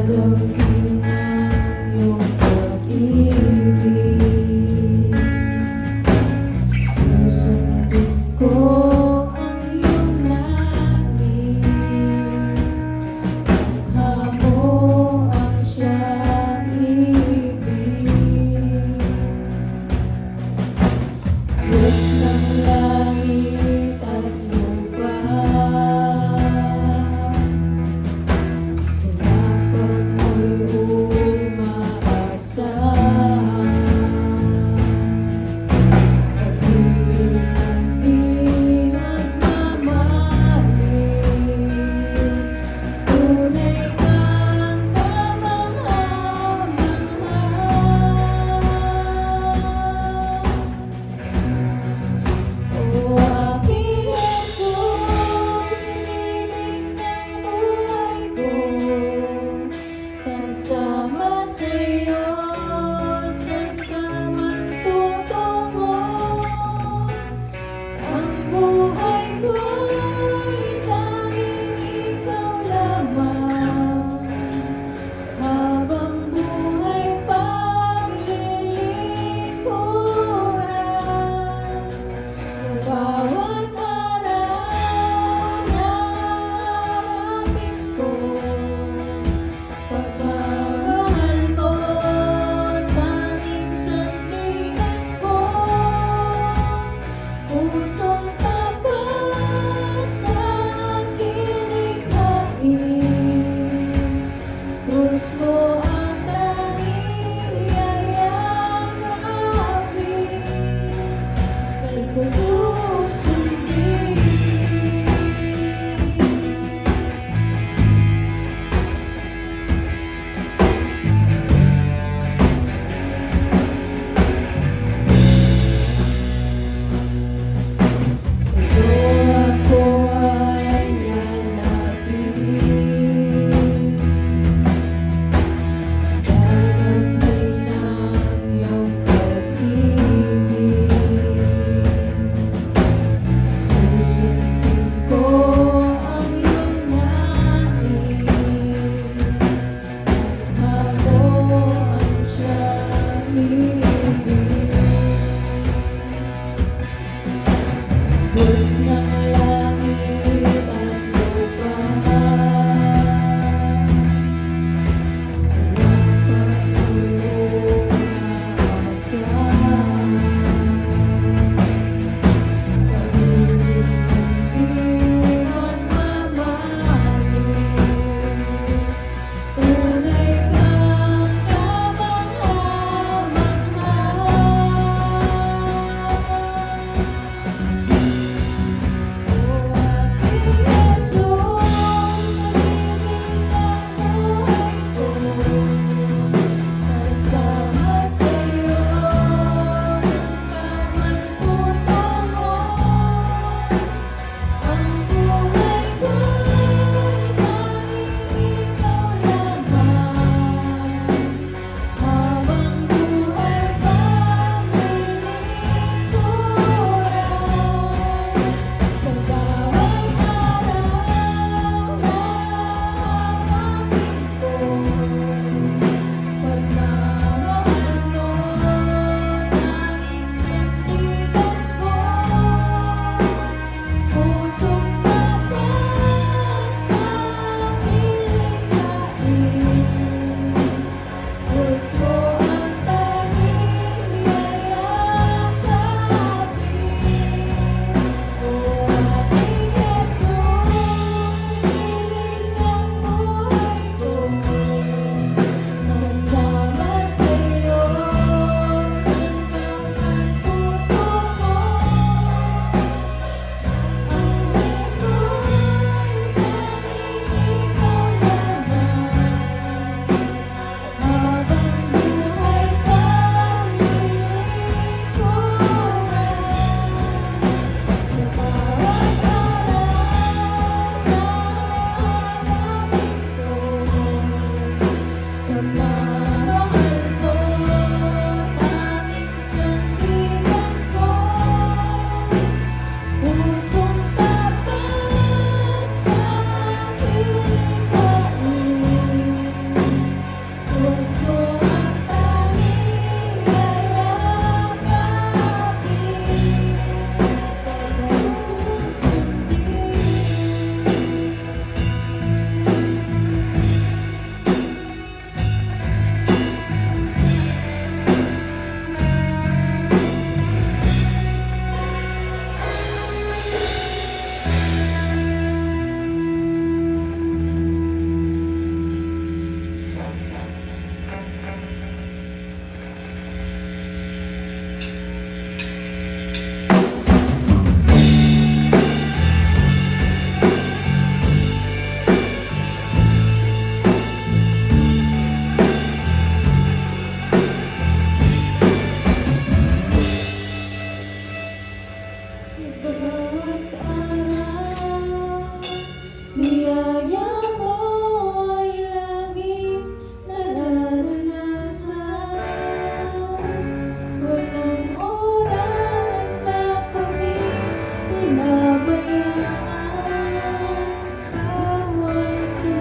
Alamin ang iyong pag-ibig. Susundin ko ang iyong nais. Hamo ang siyang ibig. Diyos ng langit at lupa, sinakop mo'y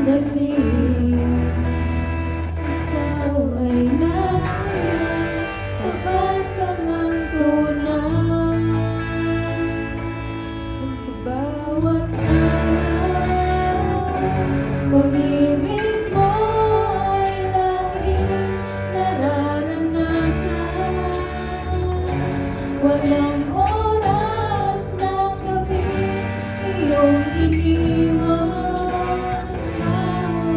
sandali. Ikaw ay nariyan, tapat kang ang tunay. Sa bawat araw, pag-ibig mo ay laging nararanasan. Walang oras na kami iyong iniwan. Bawat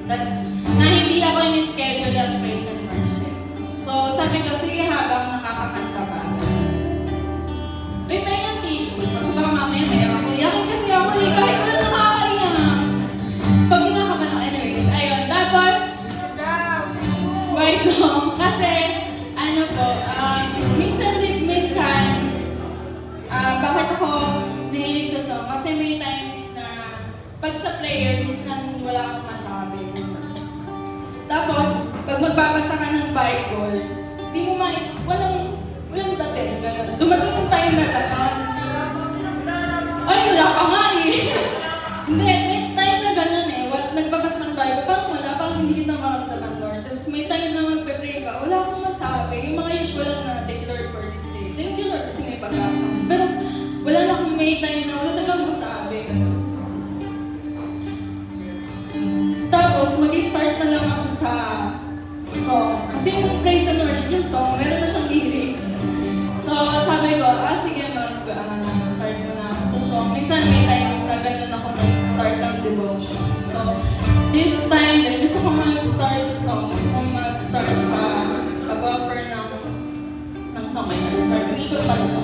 Tas, na hindi ako in-schedule as praise and worship. So, sabi ko, sige habang nakakakanta pa. May pahingang tissue. Kasi baka mamaya may ako. Yakin kasi ako eh. Kahit wala nakakaiyak. Pag ginakaban ako, anyways. Ayun. Tapos, by song. Kasi, ano po, minsan, bakit ako nahilig sa song? Kasi may times na, pag sa prayer, minsan wala akong masabi. Tapos, pag magbabasa ka ng Bible, di mo walang dating, gano'n. Dumating yung time na gano'n. Ay, wala pa nga eh. Hindi, may time na gano'n eh. Nagbabasa ng Bible, parang wala, parang hindi yun na maramdaman, Lord. Tapos may time na magpe-pray ka, wala akong masabi. Yung mga usual lang na, thank you Lord for this day. Thank you Lord kasi may pagkakam. Pero wala na akong may time na wala talagang masabi. Tapos, mag-start na lang ako sa song. Kasi yung praise and worship, yung song, meron na siyang lyrics. So, sabi ko, sige, start mo na ako sa song. Minsan may times na ganun ako nag-start ng devotion. So, this time din, gusto ko mag-start sa song. Gusto ko mag-start sa pag-offer ng song. Sorry, ikot pa ito.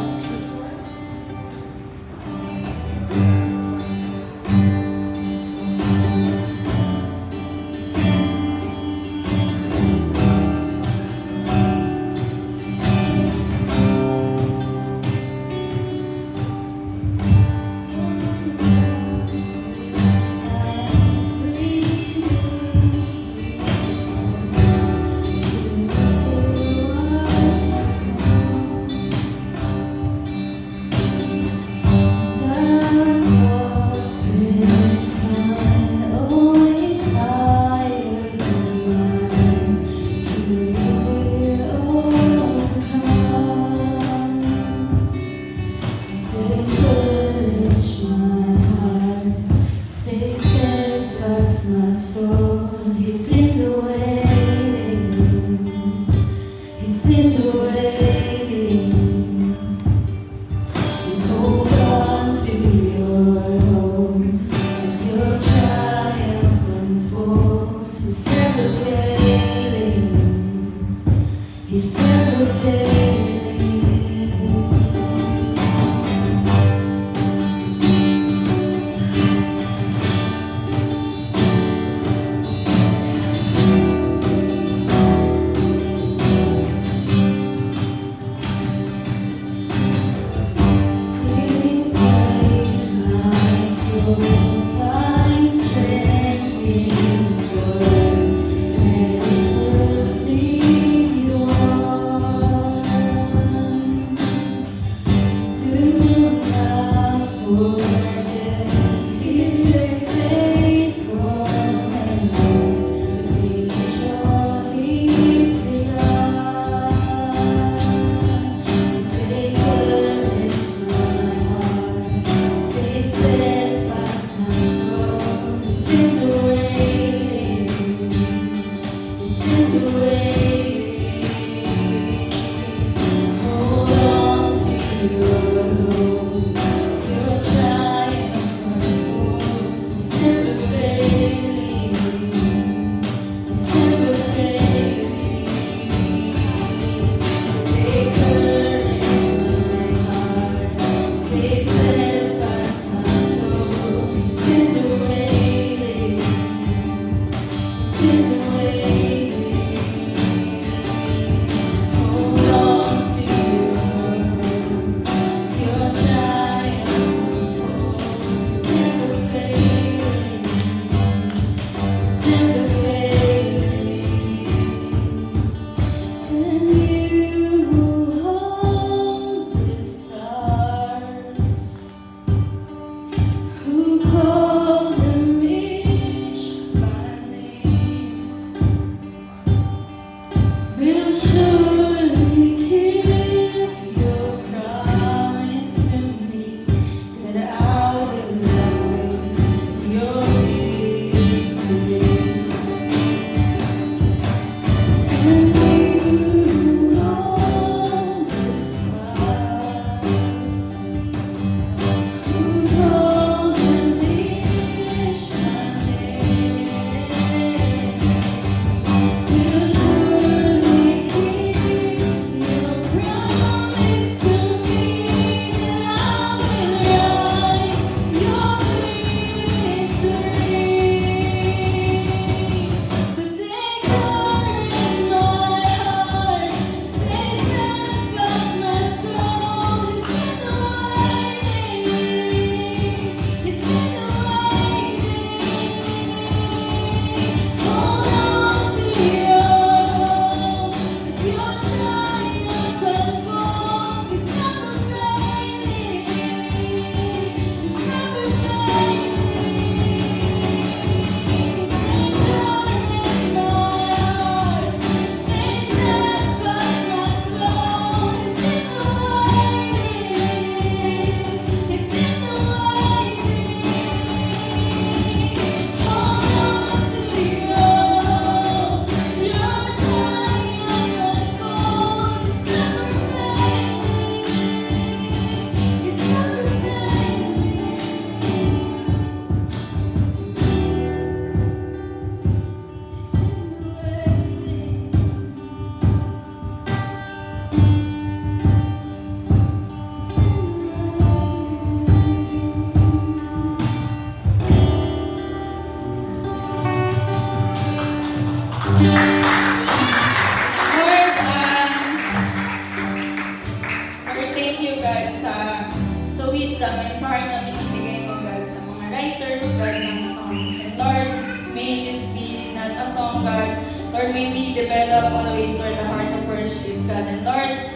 God. Lord, may we develop always, Lord, the heart of worship, God. And Lord,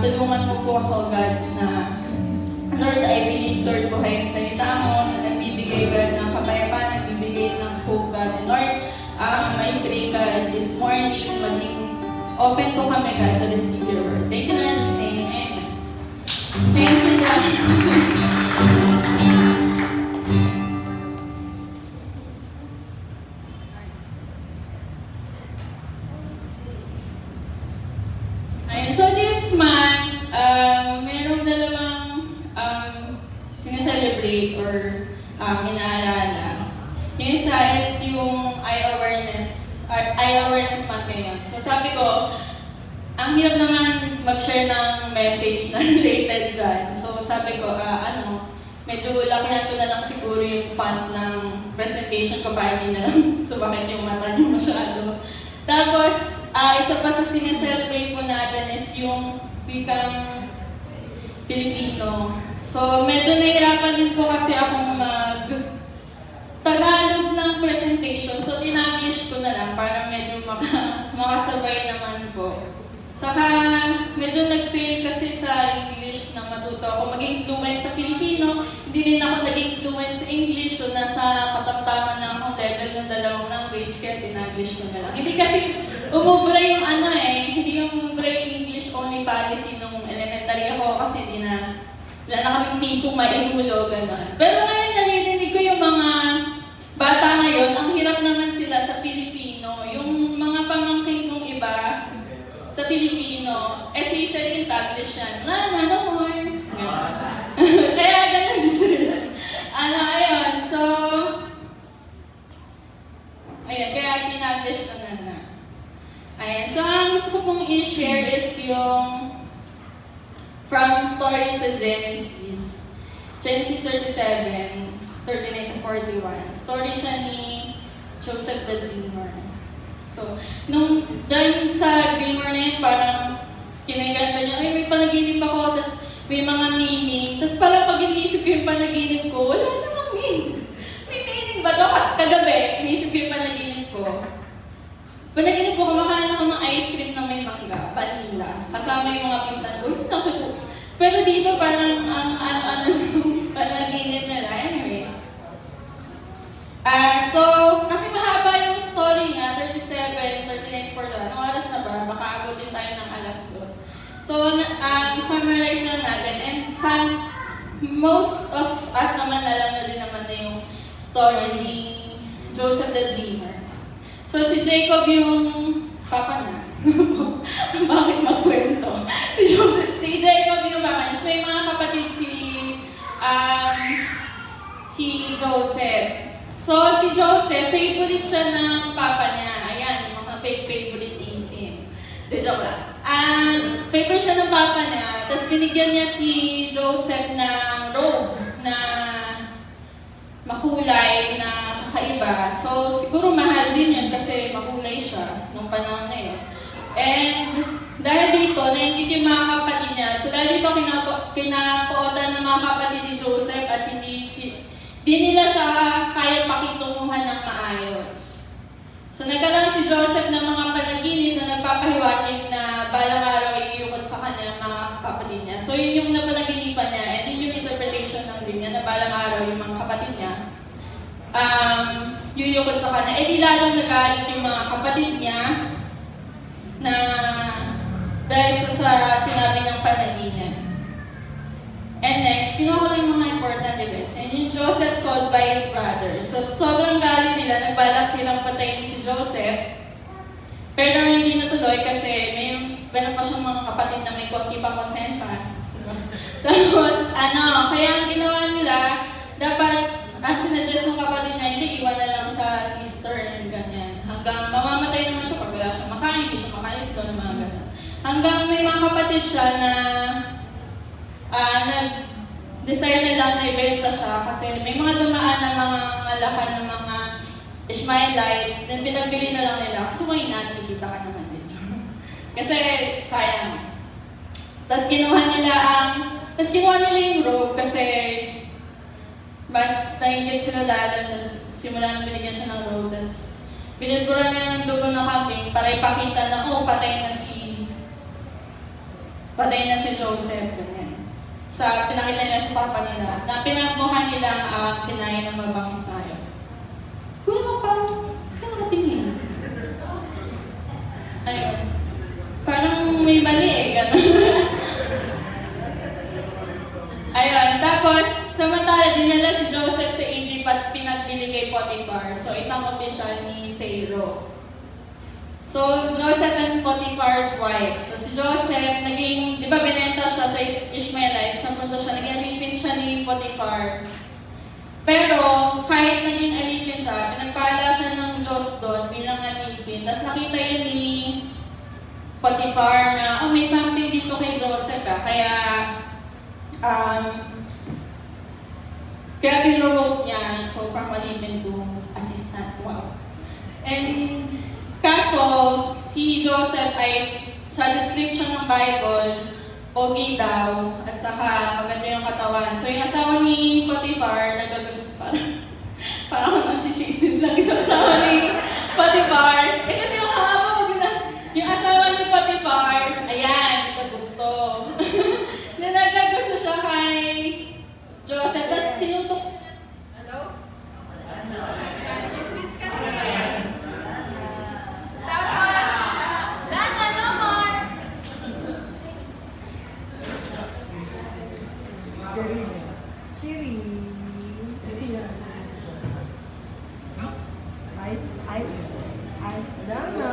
tulungan mo po ako, God, na Lord, I believe, Lord, buhay ang salita mo na nagbibigay, God, ng kapayapaan, nagbibigay ng hope, God. And Lord, I pray, God, this morning, maging open po kami, God, to receive your word. Thank you, Lord, in Jesus' name. Amen. Thank you, God. Ayun, so this month, merong dalawang sineselebrate or inaalala. Yung isa is yung eye awareness month ngayon. So sabi ko, ang hirap naman mag-share ng message na related dyan. So sabi ko, medyo lakihan ko na lang siguro yung font ng presentation ko para hindi na lang sumakit yung mata niyo masyado. Tapos, isa pa sa sineselebrate po natin is yung wikang Pilipino. So, medyo nahihirapan din po kasi akong Tagalog ng presentation. So, tinanglish ko na lang para medyo makasabay naman po. Saka, medyo nag-fail kasi sa English na matuto ako maging fluent sa Filipino. Hindi rin ako naging fluent sa English. So, nasa katamtaman na akong level ng dalawang language, kaya tinanglish ko na lang. Hindi kasi umubra yung hindi yung umubra yung English only policy nung elementary ako kasi wala na kaming pisong mainulo, gano'n. Pero ngayon narinig ko yung mga bata ngayon, ang hirap naman sila sa Filipino. Yung mga pamangkin kong iba sa Filipino, si Celine Taglish yan. No more. Kaya gano'n si Celine. Ayun, so, kaya tinaglish ko na. Ayan, so ang gusto ko pong i-share is yung from stories sa Genesis. Genesis 37, 39 to 41. Story siya ni Joseph the Dreamer. So, nung dyan sa dreamer na yun, parang kinaganda niya, may panaginip ako, tapos may mga meaning. Tapos parang pag iniisip ko yung panaginip ko, wala namang meaning. May meaning ba ito? Kagabi, iniisip ko yung panaginip ko. Panaginip ko, kumakain ako ng ice cream na may mangga, vanilla. Kasama yung mga pinsan ko. Pero dito parang yung panaginip nila. Anyways. So, kasi mahaba yung story nga, 37, 39, 41. Anong oras na ba? Baka abutin tayo ng alas 2. So, summarize na natin. And most of us naman alam na din naman na yung story ni Joseph the Dreamer. So, si Jacob yung papa na. Bakit magkwento? Si Jacob yung papa niya. So, may mga kapatid si Joseph. So, si Joseph, favorite siya ng papa niya. Ayan, yung mga favoritism. Joke lang. Favorite siya ng papa niya. Tapos, binigyan niya si Joseph ng robe na makulay na kakaiba. So, siguro mahal din yan kasi makulay siya nung panahon na yun. And dahil dito, nainggit yung mga kapatid niya. So, dahil dito, pinapootan ng mga kapatid ni Joseph at di nila siya kaya pakitunguhan ng maayos. So, nagkaroon si Joseph ng mga panaginip na nagpapahiwatig na balang araw ay iukot sa kanya mga kapatid niya. So, yun yung napanaginipan niya and yun yung interpretation ng dream niya na balang araw yung mga kapatid niya yuyukot sa kanya. Di lalong nagalit yung mga kapatid niya na dahil sa sinabi ng panaginip. And next, kinuha ko lang yung mga important events. And yung Joseph sold by his brothers. So, sobrang galit nila. Nagbalak silang patayin si Joseph. Pero hindi natuloy kasi meron pa siyang mga kapatid na may konti pang konsensya. Tapos, kaya ang ginawa nila, dapat, ang sinuggest ng kapatid niya, hindi, iwan na lang sa sister, ganyan. Hanggang mamamatay naman siya pag wala siya makain, hindi siya makalis doon, mga ganyan. Hanggang may mga kapatid siya na nag-decide na lang na ibenta siya kasi may mga dumaan na mga ngalakan ng mga Ishmaelites na pinagbili na lang nila. So, why not? Kikita ka naman din. Kasi, sayang. Tapos kinuha nila yung robe kasi mas nainggit sila lalo. Simula nang binigyan siya ng robe. Tapos Binulburan nila ng dugo ng kambing para ipakita na, oh, patay na si Joseph. Ganyan. Pinakita nila sa papa nila, na pinagmuhan nila ang kinain ng mabangis tayo. Kuya mo parang, kaya nakatingin. Ayun. Parang may mali eh, gano'n. Ayun, tapos, samantala, dinala si Joseph sa Egypt at pinagbili kay Potiphar. So, isang opisyal ni Pharaoh. So, Joseph and Potiphar's wife. So, si Joseph, di ba binenta siya sa Ishmaelites, napunta siya, naging alipin siya ni Potiphar. Pero, kahit naging alipin siya, pinagpala siya ng Diyos doon bilang alipin. Tapos nakita yun ni Potiphar na, oh, may something dito kay Joseph kaya pinromote niya, so from alipin to assistant. Wow. And kaso, si Joseph ay sa description ng Bible, pogi daw, at saka maganda yung katawan. So yung asawa ni Potiphar, nagagusto parang ako nag-chases lang isang asawa ni Potiphar. Kasi yung haba, yung asawa ni Potiphar, ayan, nagkagusto. Nagkagusto siya kay Joseph, tapos tinutok. Hello? Chismis kasi. Tapos, Lana, no more. Chiri. Ay, Lana.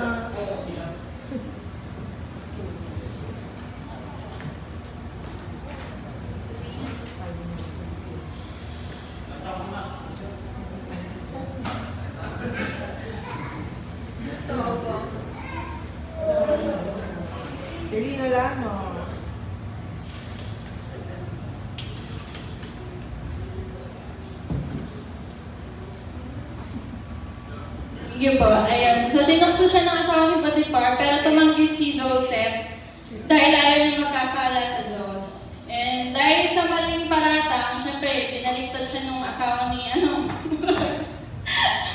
Chiri na lang, no? Sige po, ayun. So, tinukso siya ng asawa ni Potiphar, pero tumanggi si Joseph dahil ayaw niya magkasala sa Diyos. And dahil sa maling paratang, syempre, pinaligtad siya ng asawa ni,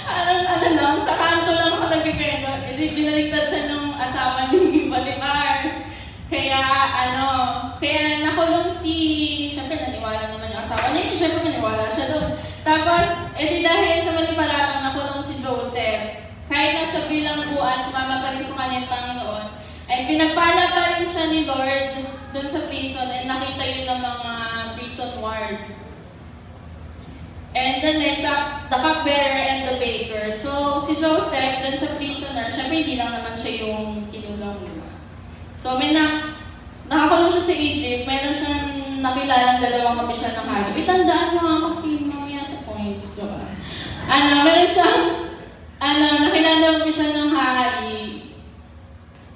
parang sa kanto lang ako nagpipendo. Pinaligtad siya ng asawa ni Potiphar. Kaya nakulong syempre, naniwala naman yung asawa niya, syempre, naniwala siya doon. Tapos, dahil sa maling paratang, nakulong si Joseph. Kahit nasa bilangguan, sumama pa rin sa kanyang Panginoon, ay pinagpala pa rin siya ni Lord dun sa prison and nakita yun ng mga prison ward. And the next, the cupbearer and the baker. So, si Joseph dun sa prisoner, syempre hindi lang naman siya yung kinulong, diba? So, nakakulong siya sa Egypt, meron siyang nakilalang dalawang opisyal ng hari. Itandaan mo nga kasi mamaya sa points, diba? Meron siyang nakilala ko siya ng hari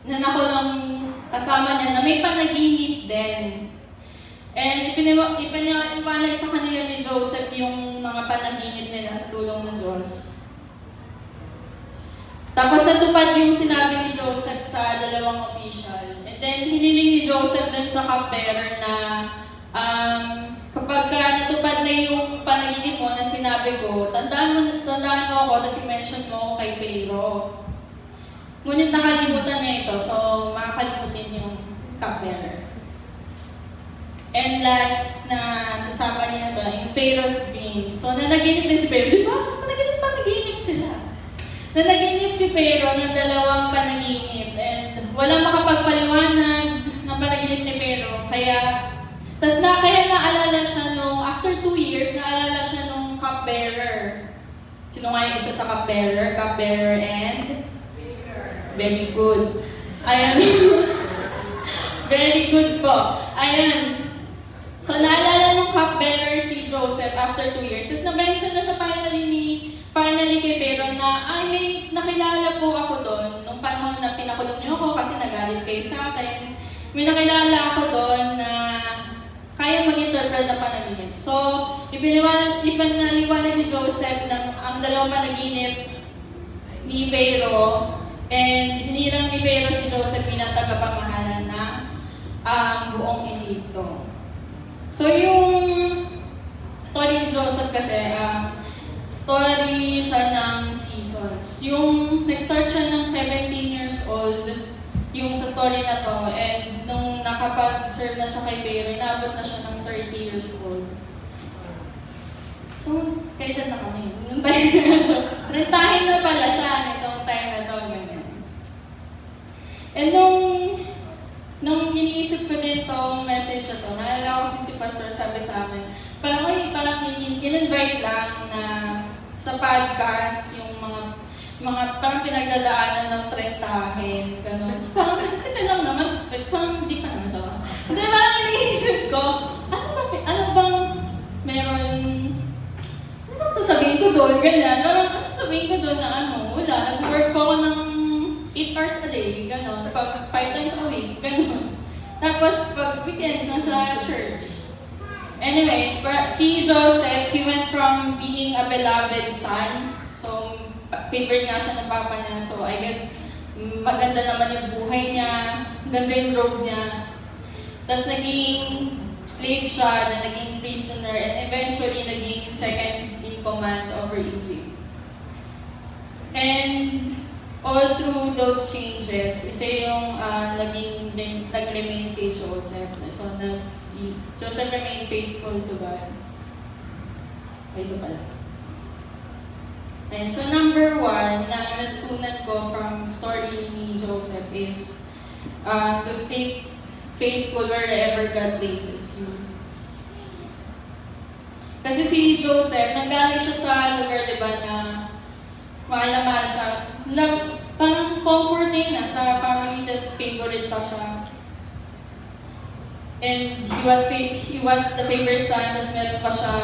na nakulong kasama niya na may panaginip din. And ipaniwanag sa kanila ni Joseph yung mga panaginip nila sa tulong ng Diyos. Tapos natupad yung sinabi ni Joseph sa dalawang official. And then hiniling ni Joseph dun sa cupbearer na kapag natupad na yung panaginip mo na sinabi ko, tandaan mo ako, tapos i-mention mo ako kay Pharaoh. Ngunit nakalimutan niya ito, so makakalimutin yung cupbearer. And last na sasama niya ito, yung Pharaoh's dreams. So nanaginip din si Pharaoh. Di ba? Panaginip sila. Nanaginip si Pharaoh ng dalawang panaginip. And walang makapagpaliwanag ng panaginip ni Pharaoh. Kaya naalala siya after 2 years, naalala siya nung cupbearer. Sino nga yung isa sa cupbearer? Cupbearer and? Very good. Ayan. Very good po. Ayan. So, naalala nung cupbearer si Joseph after 2 years. Tapos na-mention na siya finally kay Pharaoh na, may nakilala po ako doon nung panahon na pinakulong niyo ako kasi nagalit kayo sa akin. May nakilala ako doon na kaya mag-interpret ng panaginip. So, ipinaliwanag ni Joseph na ang dalawang panaginip ni Pharaoh, and hinirang ni Pharaoh si Joseph bilang tagapamahala ng buong Egypto. So, yung story ni Joseph kasi, story siya ng seasons. Yung nag-start siya ng 17 years old, yung sa story na to, and nung nakapag-serve na siya kay Pero, inabot na siya ng 30 years old. So, kailan na kami? Nung time na to. Rentahin na pala siya nitong time na to, ganyan. And nung iniisip ko din tong message na to, naalala ko si Pastor sabi sa amin, parang in-invite lang na sa podcast yung mga parang pinagdadaanan ng trentahin, gano'n. Tapos parang sabi ko lang naman, parang hindi pa naman ito. Hindi, parang iniisip ko, ano bang meron, ano bang sasabihin ko doon, ganyan. Parang sasabihin ko doon na wala, nag-work po ako ng 8 hours a day, gano'n. Pag 5 times a week, gano'n. Tapos pag weekends, nasa church. Anyways, si Joseph, he went from being a beloved son, so favorite nga siya ng papa niya, so I guess maganda naman yung buhay niya, ganda yung robe niya. Tapos naging slave siya, na naging prisoner, and eventually naging second in command over Egypt. And all through those changes, isa yung nag-remain kay Joseph. So, Joseph remained faithful to God. Ito pala. And so, number 1 na natutunan ko from story ni Joseph is to stay faithful wherever God places you. Kasi si Joseph, nanggaling siya sa lugar, di ba, na mahal siya. Parang comfort na sa family, tas favorite pa siya. And he was the favorite son, tas meron pa siya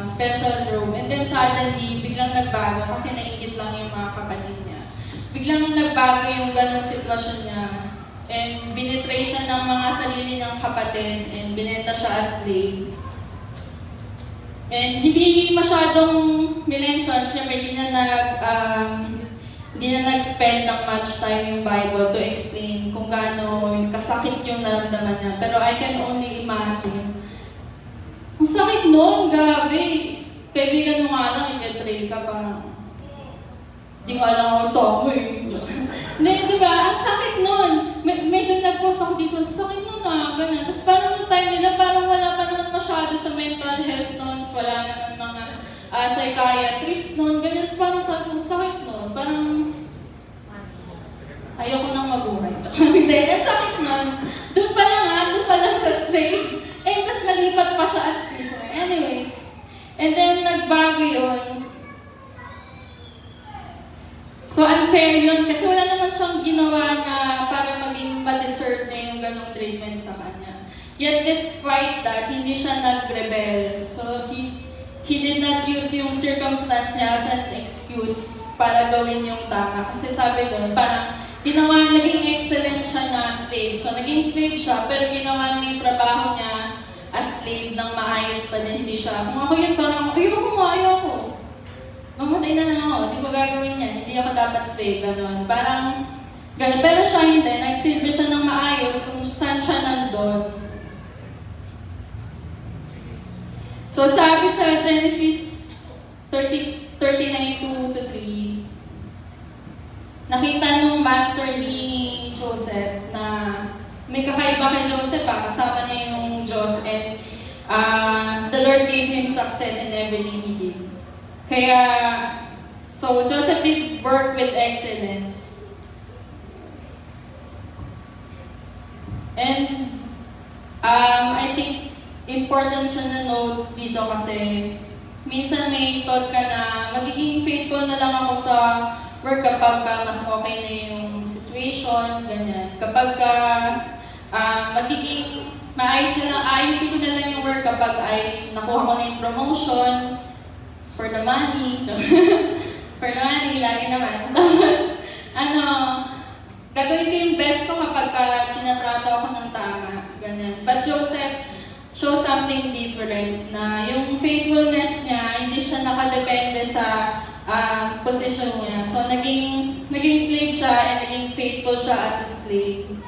special room. And then suddenly, biglang nagbago kasi naingit lang yung mga kapatid niya. Biglang nagbago yung ganong sitwasyon niya. And binitray siya ng mga sarili niyang kapatid and binenta siya as slave. And hindi masyadong minention, siyempre hindi na nag-spend ng much time yung Bible to explain kung gaano kasakit yung naramdaman niya. Pero I can only imagine. Ang sakit nun, gabi. Kaibigan mo nga lang, i-betray ka, parang di ko alam ako saan mo eh. Hindi, di ba? Ang sakit nun. Medyo nag-post ako dito, sakit nun ganun. Tapos parang nung time nila, parang wala pa naman masyado sa mental health nun. Wala naman mga psychiatrist nun, ganyan. Tapos parang sakit nun. Parang ayoko nang mabuhay. Hindi, ang sakit nun. Doon pa lang sa slave. Tapos nalipat pa siya as prisoner. Anyways. And then, nagbago yun. So, unfair yun. Kasi wala naman siyang ginawa na para maging ma-deserve na yung ganong treatment sa kanya. Yet, despite that, hindi siya nag-rebel. So, he did not use yung circumstance niya as an excuse para gawin yung tama. Kasi sabi doon, parang naging excellent siya na slave. So, naging slave siya, pero ginawa niya yung trabaho niya as slave ng maayos pa din. Hindi siya, kung ako yun, parang, ayoko. Mamatay na lang ako, hindi ko gagawin yan. Hindi ako dapat slave, gano'n. Parang, gano'n. Pero siya hindi, nagsilbi siya ng maayos kung saan siya nandun. So, sabi sa Genesis 39:2-3, nakita nung master ni Joseph na may kakaiba kay Joseph kasama niya yung Diyos, and the Lord gave him success in everything he did. Kaya, so Joseph did work with excellence. And I think important siya na note dito kasi minsan may thought ka na magiging faithful na lang ako sa work kapag mas okay na yung situation, ganyan. Kapag magiging ayusin ko na lang yung work kapag nakuha ko na yung promotion, for the money, lagi naman. Tapos, gagawin ko yung best ko kapag tinatrato ako ng tama, ganyan. But Joseph shows something different, na yung faithfulness niya, hindi siya nakadepende sa position niya. So, naging slave siya and naging faithful siya as a slave.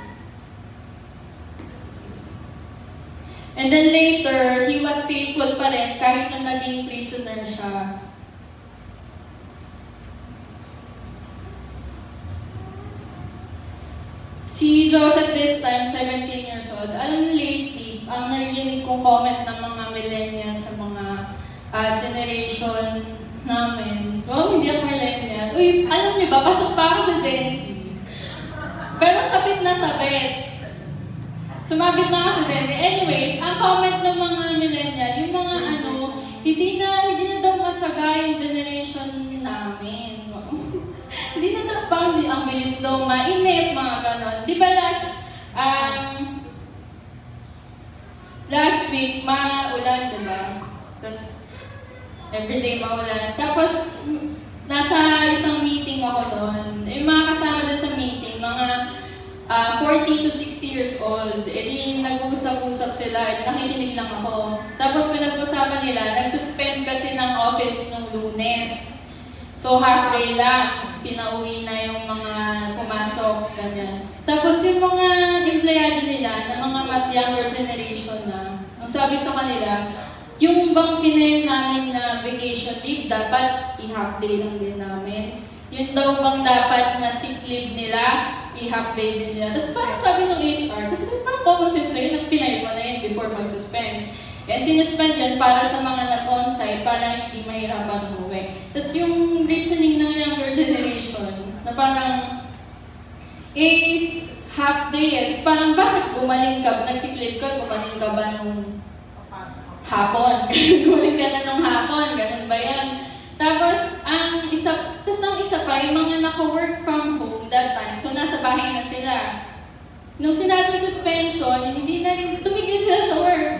And then later, he was faithful pa rin kahit na naging prisoner siya. 17 years old, alam niyo lately, ang narinig kong comment ng mga millennials sa mga generation namin. Oh, hindi ako millennial. Uy, alam niyo ba, pasok pa ako sa Gen Z. Pero sabit na sabit. Sumabit na ako sa Gen Z. Anyways, ang comment ng mga millennial, yung mga hindi na daw matyaga yung generation namin. Hindi na daw, parang ang bilis daw mainip, mga ganon. Di ba last week, maulan, di ba? Tapos, everyday maulan. Tapos, nasa isang meeting ako doon. Yung mga kasama doon sa meeting, mga 40 to 60 years old. E di nag-uusap-usap sila, e nakikinig lang ako. Tapos pinag-usapan nila, nag-suspend kasi ng office ng Lunes. So half day lang, pinauwi na yung mga pumasok, ganyan. Tapos yung mga empleyado nila, na mga younger generation na, ang sabi sa kanila, yung bang pinayin namin na vacation leave, dapat i-half day lang din namin. Yun daw bang dapat na sick leave nila, i-half day din nila. Tapos parang sabi ng HR, kasi parang common sense na yun, pinay mo na yun before mag-suspend. And sinuspend yan para sa mga nag-on-site, para hindi mahirapan umuwi. Tapos yung reasoning ng younger generation, na parang, is half day yan. Tapos parang bakit gumaling ka, nag-sick leave ka, gumaling ka ba nung hapon? Gumaling ka na nung hapon, ganun ba yan? Tapos, ang isa pa, yung mga naka-work from home that time, so nasa bahay na sila. Nung sinabing suspension, hindi na rin, tumigil sila sa work.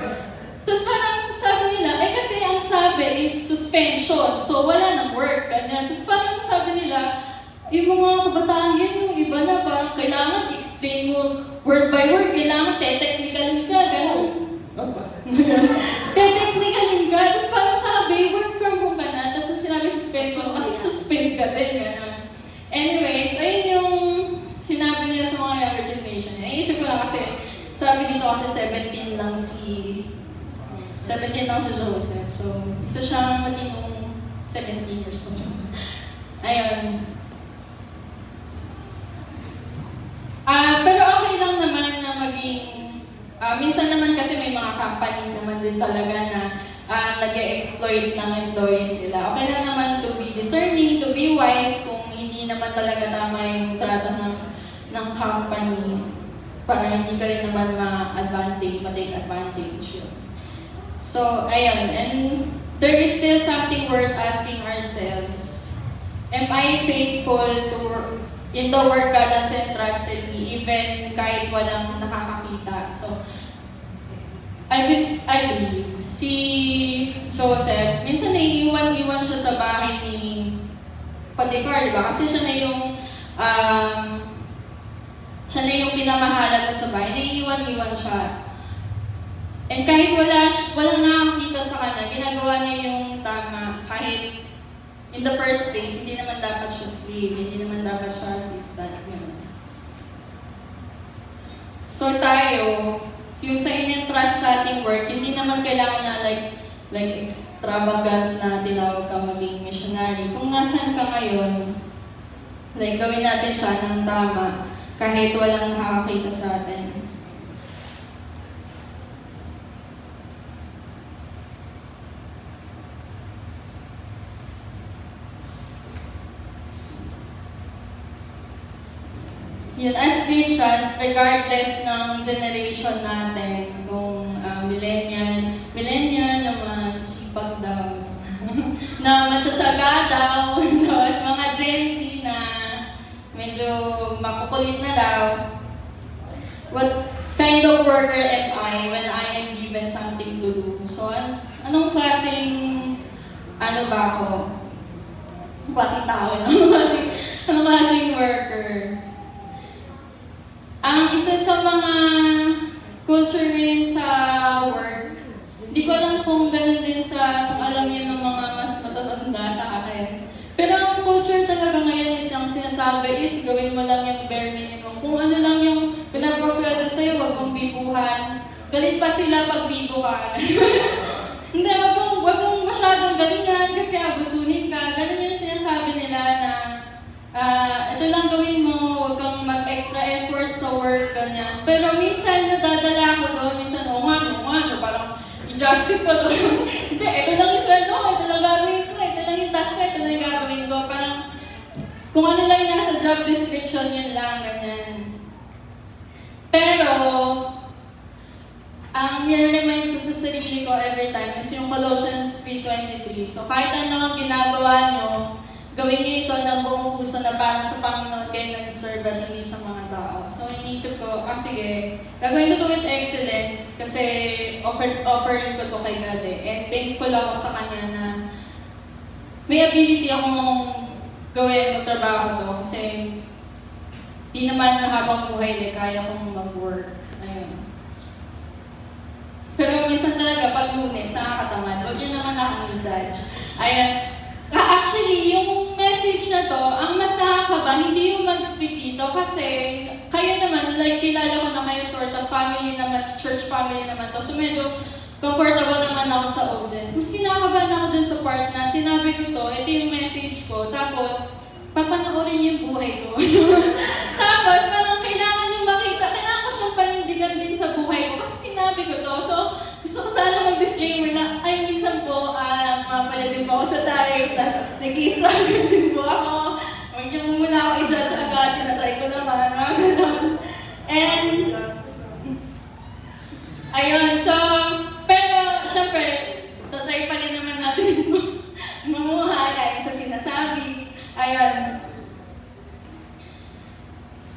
Tapos parang sabi nila, kasi ang sabi is suspension, so wala nang work, ganyan. Tapos parang sabi nila, yung mga kabataan yun, yung iba na parang kailangan explain mo word by word, kailangan te-technicalin ka, gano'n. Te-technicalin ka, tapos parang sabi, work from home ka na, tapos sinabi suspension, suspend ka din, gano'n. Anyways, ayun yung sinabi nila sa mga younger generation. Naisip ko lang kasi, sabi dito kasi 17 lang si Joseph. So, isa siyang matinong 17 years old. Ayun. Pero okay lang naman na maging, minsan naman kasi may mga company naman din talaga na nag-e-exploit ng employees nila. Okay lang naman to be discerning, to be wise kung hindi naman talaga tama yung trato ng company para hindi ka rin naman ma-take advantage yun. So, ayun. And there is still something worth asking ourselves. Am I faithful in the work God has entrusted me, even kahit walang nakakakita? So, I believe si Joseph, minsan naiiwan-iwan siya sa bahay ni Potiphar, di ba? Kasi siya na yung pinamahalan mo sa bahay, naiiwan-iwan siya. And kahit walang nakakita sa kanya, ginagawa niya yung tama kahit in the first place, hindi naman dapat siya slave, hindi naman dapat siya assistant. So tayo, yung sa in-entrust sa ating work, hindi naman kailangan na like extravagant na tinawag ka maging missionary. Kung nasan ka ngayon, like gawin natin siya ng tama kahit walang nakakakita sa atin. Yun, as Christians, regardless ng generation natin, kung millennial, yung mga sisipag daw, na matsatsaga daw, tapos mga Gen Z na medyo makukulit na daw, what kind of worker am I when I am given something to do? So, anong klaseng, ba ako? Anong klaseng tao? Anong klaseng worker? Ang isa sa mga culture rin sa work, hindi ko alam kung ganun din kung alam niyo ng mga mas matatanda sa akin. Pero ang culture talaga ngayon is ang sinasabi is gawin mo lang yung bare minimum. Kung ano lang yung pinapasweldo sa'yo, huwag mong bibuhan. Galit pa sila pag bibuhan. Hindi, wag mong masyadong galingan kasi abusunin ka. Ganun yung sinasabi nila na ito lang gawin mo, huwag kang mag-extra effort sa work, ganyan. Pero minsan nadadala ako doon, minsan, no, parang injustice pa doon. Hindi, ito lang yung sweldo ko, ito lang gagawin ko, ito lang yung task ko, ito lang yung gagawin ko. Parang, kung ano lang yung nasa job description, yun lang, ganyan. Pero, ang nire-remind ko sa sarili ko every time is yung Colossians 3:23. So kahit ano ang ginagawa nyo, gawin nyo ito ng buong puso na para sa Panginoon kayo nag-serve at hindi sa mga tao. So inisip ko, sige, gagawin ko ito with excellence kasi offering ko ito kay God eh. And thankful ako sa Kanya na may ability akong gawin ang trabaho to kasi di naman habang buhay kaya kong mag-work. Ayun. Pero minsan talaga, pag Lunes, nakakatamad. Huwag yun naman akong i-judge. Ayan. Actually, yung message na to, ang mas nakakaba, hindi yung mag-speak dito kasi kayo naman, like, kilala ko na kayo sort of family naman, church family naman to. So medyo comfortable naman ako sa audience. Mas kinakabahan ako dun sa part na sinabi ko to, ito yung message ko, tapos papanoorin niyo yung buhay ko. Tapos, parang kailangan yung makita, kailangan ko siyang panindigan din sa buhay ko kasi sinabi ko to. So, gusto ko sana mag-disclaimer na, ay, minsan po, mapala din po ako sa tayo, nag-i-struggle din po ako. Huwag niyo muna ako i-judge agad, tinatry ko naman, mga gano'n. And, ayun, so, pero, syempre, tatry pa rin naman natin mamuhay ay sa sinasabi. Ayun.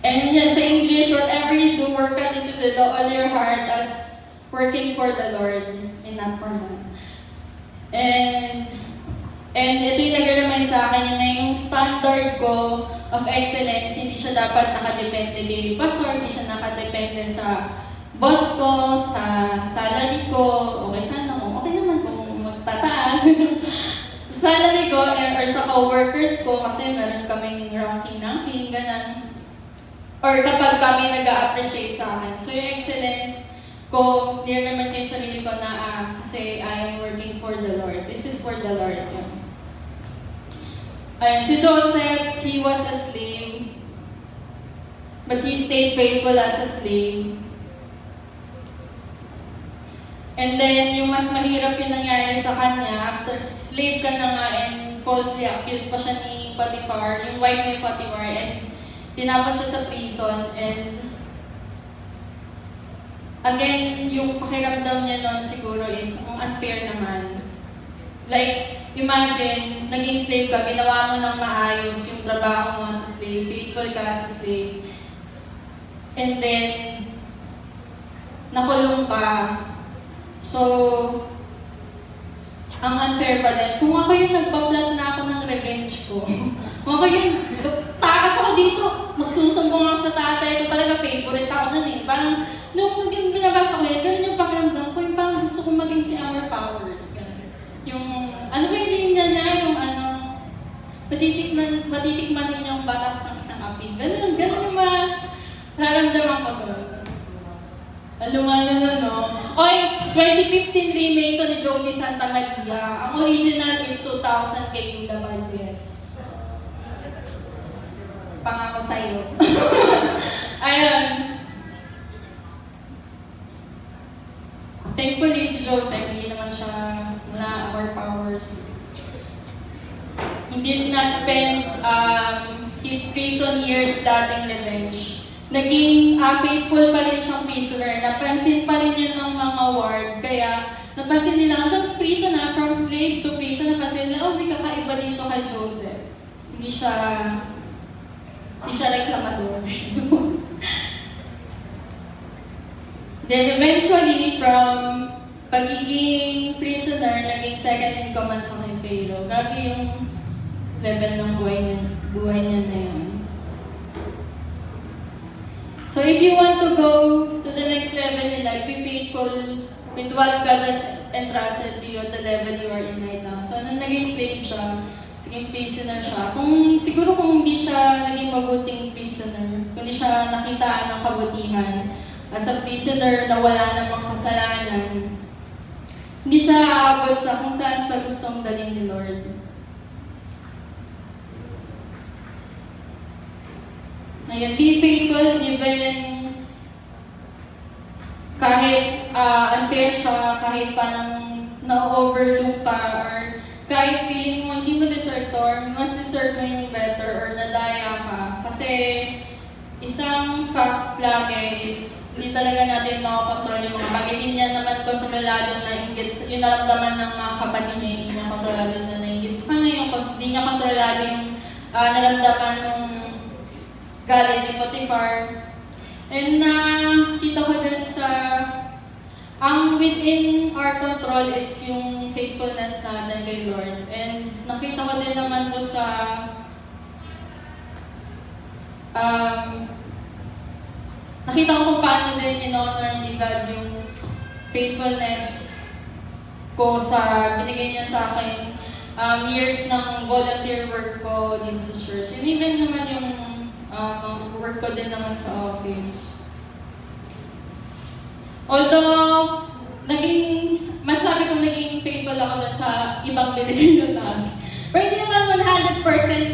And yan, sa English, whatever you do, work at it with all your heart as working for the Lord and not for man. And ito yung nag-remind sa akin, yun na yung standard ko of excellence, hindi siya dapat nakadepende kay pastor, hindi siya nakadepende sa boss ko, sa salary ko, okay sana kung okay naman kung magtataas. Salary ko or sa co-workers ko kasi meron kaming ranking, ganun. Or kapag kami nag-a-appreciate sa akin. So yung excellence ko, nire-remind ko yung sarili ko na kasi I am working for the Lord. This is for the Lord. Ayun, si Joseph, he was a slave. But he stayed faithful as a slave. And then, yung mas mahirap yung nangyari sa kanya, after slave ka na nga and falsely accused pa siya ni Potiphar, yung wife ni Potiphar, and tinapon siya sa prison, and again, yung pakiramdam niya noon siguro is, ang unfair naman. Like, imagine, naging slave ka, ginawa mo ng maayos yung trabaho mo sa slave, faithful ka sa slave, and then, nakulong ka. So, ang unfair pa din. Kung ako yung nagpa-plan na ako ng revenge ko, kung ako yung takas ako dito, magsusumbong ako sa tatay ko, talaga favorite ako nun eh. Parang, nung binabasa ko yun, ganun yung pakiramdam ko, yung parang gusto kong maging si Amor Powers. Ganun. Yung, ano ba yung linya niya, yung matitikman ninyo yung batas ng isang api. Ganun yung mararamdaman ko doon. Lumana na, no? Oy, 2015 remake to ni Jody Santa Maria. Ang original is 2000 kay Yuda Valdez. Pangako sa'yo. Ayun. Thankfully, si Joseph, hindi naman siya na our powers. He did not spend his prison years plotting revenge. Naging faithful pa rin siyang prisoner. Napansin pa rin yun ng mga ward. Kaya napansin nila, hanggang prison from slave to prison, napansin nila, may kakaiba dito kay Joseph. Hindi siya reklamador. Then eventually, from pagiging prisoner, naging second in command siya kay Pharaoh. Grabe yung level ng buhay niya na yun. So if you want to go to the next level in life, be faithful with what God has entrusted to you at the level you are in right now. So nung naging slave siya, naging prisoner siya, siguro kung hindi siya naging mabuting prisoner, kung hindi siya nakitaan ng kabutihan, as a prisoner na wala namang kasalanan, hindi siya aabot sa kung saan siya gustong dalhin ni Lord. Ngayon, be faithful even kahit unfair siya, kahit parang na-overlook ka, or kahit feeling mo hindi mo deserve to, or mas deserve mo yung better, or nadaya ka. Kasi isang fact lagi is hindi talaga natin makakontrol yung mga bagay. Hindi niya naman kontrolado na inggit. Yung naramdaman ng mga kapatid niya, hindi niya kontrolado na nainggit sa kanya. Hindi niya kontrolado yung naramdaman ng galit ni Potiphar. And kita ko din sa ang within our control is yung faithfulness natin kay Lord. And nakita ko din naman to sa nakita ko kung paano din in-honor ni God yung faithfulness ko sa binigay niya sa akin years ng volunteer work ko din sa church. And even naman yung work ko din naman sa office. Although, masabi ko naging faithful ako sa ibang binigay na task. Pero hindi naman 100%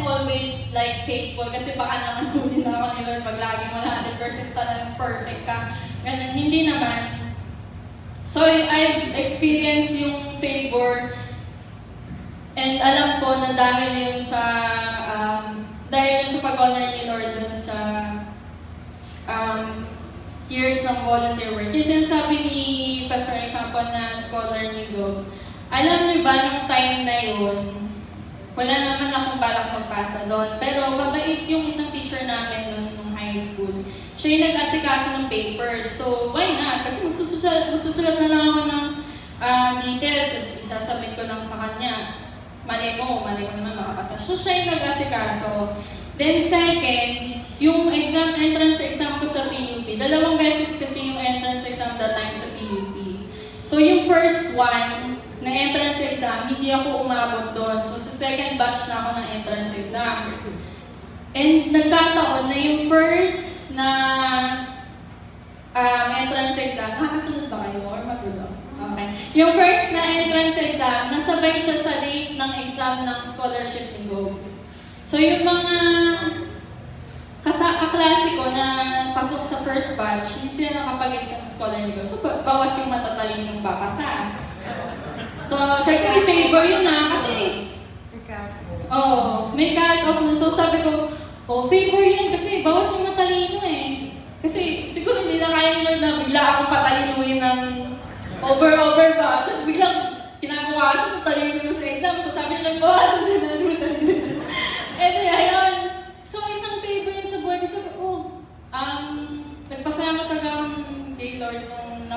always like faithful kasi baka naman kunin na ako ni Lord pag laging 100% talagang perfect ka. Ganun, hindi naman. So, I've experienced yung favor and alam ko na dahil yun sa pag-honor ni Lord dun sa years ng volunteer work. Yung sinasabi ni Pastor example na scholar ni Globe, alam niyo ba nung time na yun, wala naman akong balak magpasa doon. Pero mabait yung isang teacher namin noon nung high school. Siya yung nag-asikaso ng papers. So, why not? Kasi magsusulat na lang ako ng details. Isasubmit ko lang sa kanya. Mali mo naman makapasa. So, siya yung nag-asikaso. Then second, yung entrance exam ko sa PUP. 2 beses kasi yung entrance exam that time sa PUP. So, yung first one, na entrance exam, hindi ako umabot doon. So, sa second batch na ako ng entrance exam. And nagkataon na yung first na entrance exam, nakasunod ba kayo or magulo? Okay. Yung first na entrance exam, nasabay siya sa date ng exam ng scholarship ni Go. So, yung mga kaklase ko na pasok sa first batch, hindi sila nakapag-exam scholar ni Go. So, bawas yung matatalinong papasa. So, sabi ko, i-favor yun kasi, may cut-off na. So, sabi ko, favor yun kasi bawas yung matalino eh. Kasi, siguro hindi na kaya nyo na bigla akong patalinuin ng over ba. At biglang kinabukasan, matalino mo sa exam. So, sabi nila, bawasan din na matalino. Anyway, ayun. So, isang favor yun sa buhay ko. Sabi ko, nagpasalamat talaga ako kay Lord nung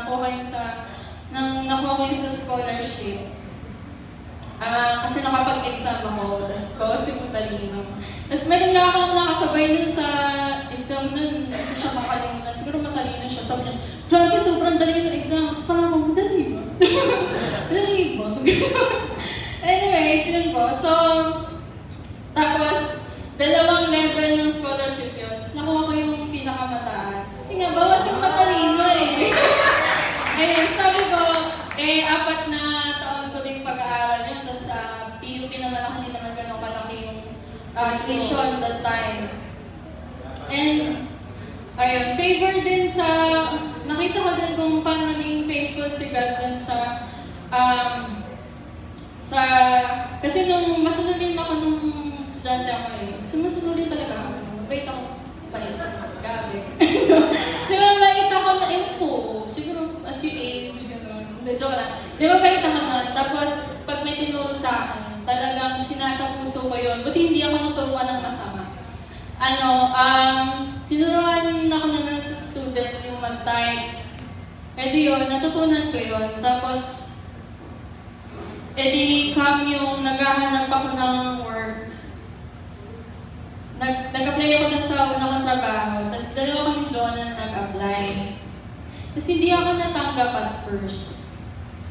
nakuha yun sa scholarship. Kasi nakapag-exam ako, tapos bawas yung matalino. Tapos meron nga akong nakasabay nun sa exam nun, hindi siya makalimutan. Siguro matalino siya. Sabi niya, grabe, sobrang dali yung exam. Tapos parang ako, madali ba? Madali ba? Anyways, yun po. So, tapos, 2 level ng scholarship yun. Tapos nakuha ko yung pinakamataas. Kasi nga, bawas yung matalino eh. Ayun, sabi ko, 4 na taon ko din pag-aaral yun. Tapos sa PUP naman ako, hindi naman gano'ng kalaki yung tuition that time. And, ayun, favor din sa, nakita ko din kung paano naging faithful si God din sa, kasi nung masunodin ako nung estudyante ako eh. Kasi masunodin talaga ako. Wait ako, palit ako. Gabi. Di ba, mait ako na info. Siguro, as you age, gano'n. Medyo ka lang. Di ba, mait ako nun? Tapos, pag may tinuro sa akin, talagang sinasapuso ko yun. Buti hindi ako naturuan ng masama. Tinuruan ako na sa student yung mag-tithes. Di yun, natutunan ko yun. Tapos, di come yung naghahanap ako ng work. Nag-apply ako dun sa una kong trabaho. Tapos 2 kami Jonah na nag-apply. Tapos hindi ako natanggap at first.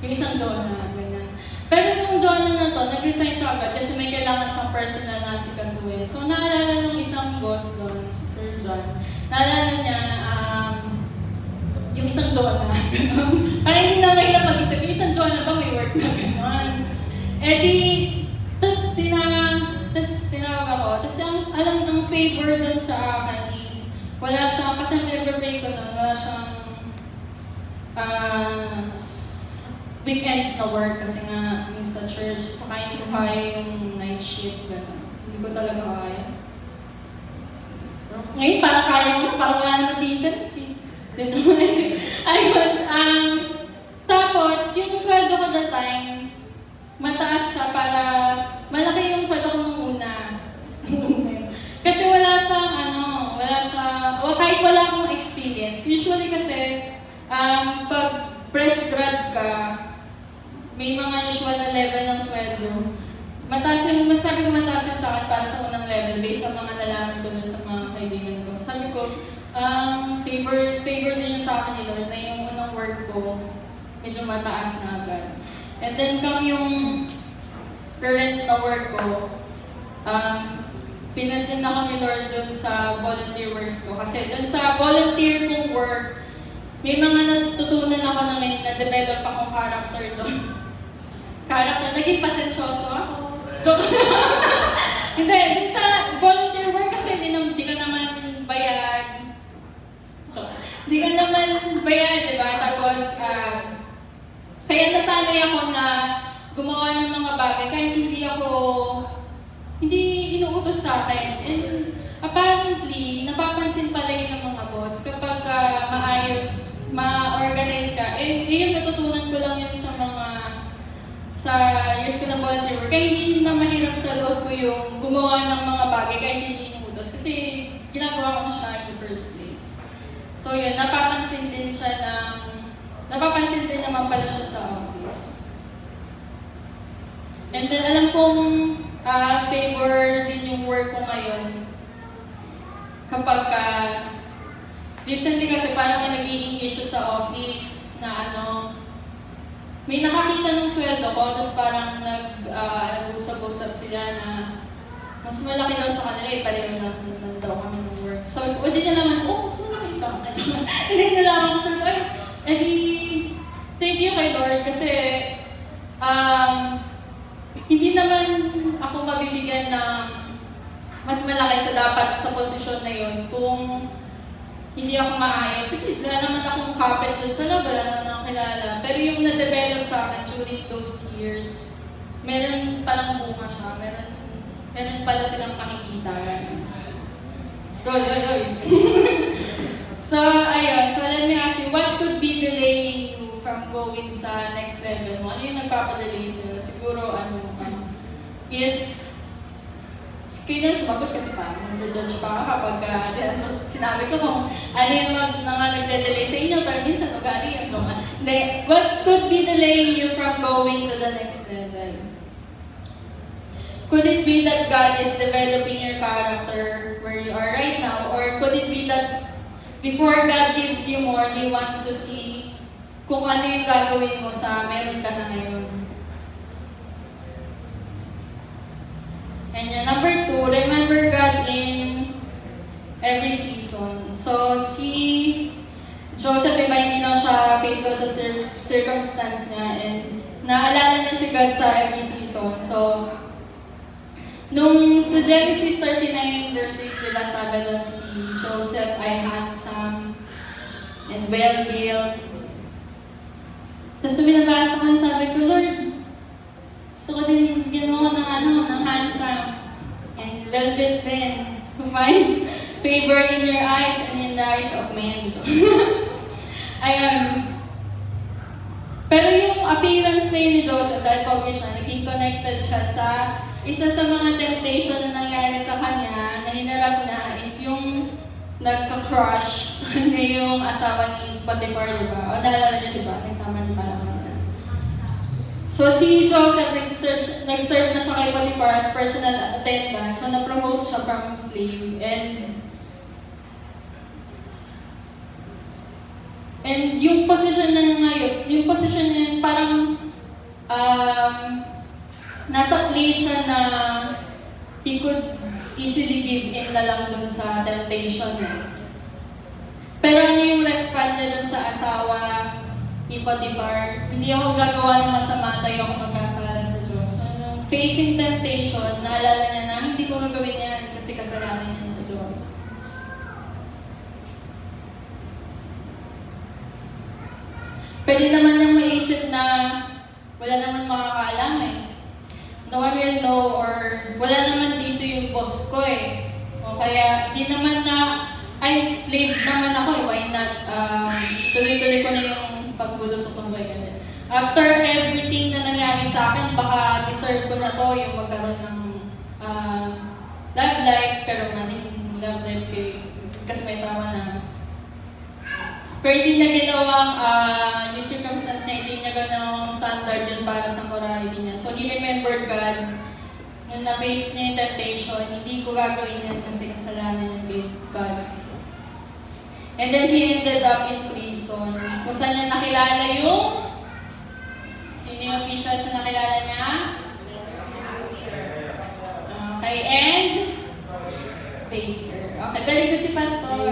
Yung isang Jonah, ganyan. Pero nung Jonah na to, nag-resign siya agad kasi may kailangan siyang personal na sikasuhin. So naalala nung isang boss doon, si Sir John, naalala niya, yung isang Jonah. Parang hindi na mahirap mag-isip. Yung isang Jonah ba may work na gano'n? Tapos tinawag ako. Tapos ang favor dun sa akin is, wala siyang, kasi nag-break ko nun, wala siyang weekends na work kasi nga yung sa church, saka hindi ko kaya yung night shift, gano'n. Hindi ko talaga kaya. Ngayon, parang kaya mo, parang wala naman difference eh. Ayun, tapos, yung sweldo ko that time, mataas siya para, malaki yung sweldo ko nung una. Kasi wala siyang, kahit wala akong experience. Usually kasi, pag fresh grad ka, may mga usual na level ng sweldo. Mataas yung, mas sabi ko mataas yung sa akin para sa unang level based sa mga nalaman ko sa mga kaibigan ko. Sabi ko, favor din yung sa akin ni Lord na yung unang work ko, medyo mataas na agad. And then kung yung current na work ko, pinasin ako ni Lord dun sa volunteer works ko. Kasi dun sa volunteer kong work, may mga natutunan ako na may na-develop akong character doon. Character, naging pasensyoso ako. Joke. Hindi, dun sa volunteer work kasi di ka naman bayad. Di ka naman bayad, di ba? Tapos, kaya nasanay ako na gumawa ng mga bagay kahit hindi inuutos sa akin. And apparently, napapansin pala yun ng mga boss kapag maayos, ma-organize ka. And yun, natutunan ko lang yun sa years ko ng volunteer work. Kaya hindi na mahirap sa loob ko yung gumawa ng mga bagay kahit hindi inuutos. Kasi ginagawa ko na siya in the first place. So yun, napapansin din naman pala siya sa office. And then alam kong favor din yung work ko ngayon. Kapag recently kasi parang may naging issue sa office na may nakakita ng sweldo ko, tapos parang nag-usap-usap sila na mas malaki daw sa kanila, pareho na daw kami ng work. So, di na naman, mas malaki sa akin. Hindi na lang ako sabi, thank you kay Lord kasi hindi naman ako mabibigyan ng mas malaki sa dapat sa posisyon na yun kung hindi ako maayos. Kasi wala naman akong kapit doon sa lab, wala naman akong kilala. Pero yung na-develop sa akin during those years, meron palang bunga siya. Meron pala silang makikita. So, So, ayun. So, let me ask you, what could be delaying you from going sa next level mo? Ano yung nagpapadelay sa'yo? Siguro, if kaya na sumagot kasi parang nag-judge pa kapag sinabi ko kung ano yung nagde-delay sa inyo, pero minsan ugali yung what could be delaying you from going to the next level? Could it be that God is developing your character where you are right now? Or could it be that before God gives you more, He wants to see kung ano yung gagawin mo sa meron ka na ngayon? And number 2, remember God in every season. So, si Joseph, diba, hindi na siya faithful sa circumstance niya and naalala niya si God sa every season. So, nung sa Genesis 39 verse 6, diba, sabi doon si Joseph ay handsome and well-built. Tapos binabasa ko, sabi ko, Lord, gusto ko din ginawa ng handsome and well-built din, who finds favor in your eyes and in the eyes of men. Ayun. Pero yung appearance na yun ni Joseph, dahil pogi siya, naging connected siya sa isa sa mga temptation na nangyari sa kanya, na hinarap na is yung nagka-crush sa kanya yung asawa ni Potiphar, diba? O naalala niya, diba? Nagsama niya parang kanina. So si Joseph, nag-serve na siya kay Potiphar as personal attendant. So na-promote siya from slave. And yung position na ngayon, parang nasa place siya na he could easily give in na lang dun sa temptation niya. Pero ano yung respond niya dun sa asawa ni Potiphar? Hindi ako gagawa ng masama, tayo ako magkasala sa Diyos. So, nung facing temptation, naalala niya na hindi ko gagawin yan kasi kasalanan yan sa Diyos. pwede naman niyang maisip na wala naman makakaalam eh. No one will know or wala naman dito yung boss ko eh. O kaya di naman na, ay slave naman ako eh, why not? Tuloy-tuloy ko na yung pagbulos o ganyan. After everything na nangyari sa akin, baka deserve ko na to yung magkaroon ng love life, pero maling love life kasi may sama na. Pero hindi niya ginawang yung circumstance niya, hindi niya ginawang standard yun para sa morality niya. So, he remembered God. Nung na-face niya yung temptation, hindi ko gagawin yan kasi kasalanan niya with God. And then, he ended up in prison. Kung saan niya nakilala yung sino yung officials na nakilala niya? Okay, and Baker. Okay, very good si Pastor.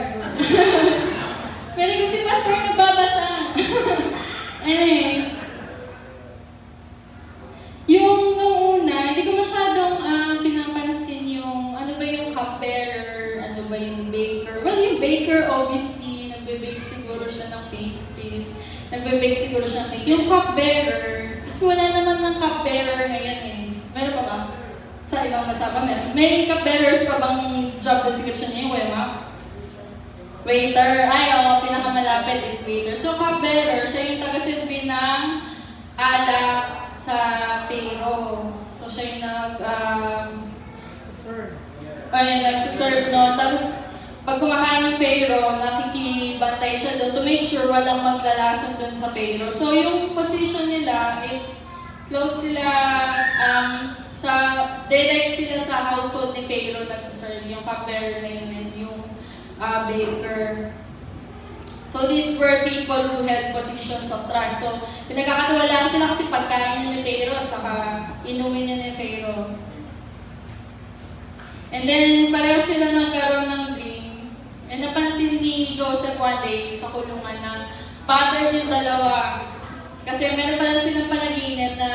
Very good si Pastor, nagbabasa. Anyways, yung nung una, hindi ko masyadong pinapansin yung ano ba yung cupbearer, ano ba yung baker. Well, yung baker, obviously, nagbe-bake siguro siya ng pastries. Nagbe-bake siguro siya ng cake. Yung cupbearer, kasi wala naman ng cupbearer ngayon eh. Meron pa ba? Sa ibang masama meron. May cupbearers pa bang job description niya yung wema? Waiter. Ay, pinakamalapit is waiter. So, cupbearer, siya yung taga-silbi ng alak sa payroll. So, siya yung nagsiserve, no? Tapos, pag kumakain yung payroll, nakikibantay siya doon to make sure walang maglalason doon sa payroll. So, yung position nila is close sila, direct sila sa household ni payroll nagsiserve. Yung cupbearer na yun and yung baker. So, these were people who held positions of trust. So, pinagkakatiwalaan sila kasi pagkain niya ni payroll at saka inumin niya ni payroll. And then, pareho sila nagkaroon ng dream. And napansin ni Joseph one day sa kulungan na pattern yung dalawa. Kasi meron pala silang panaginip na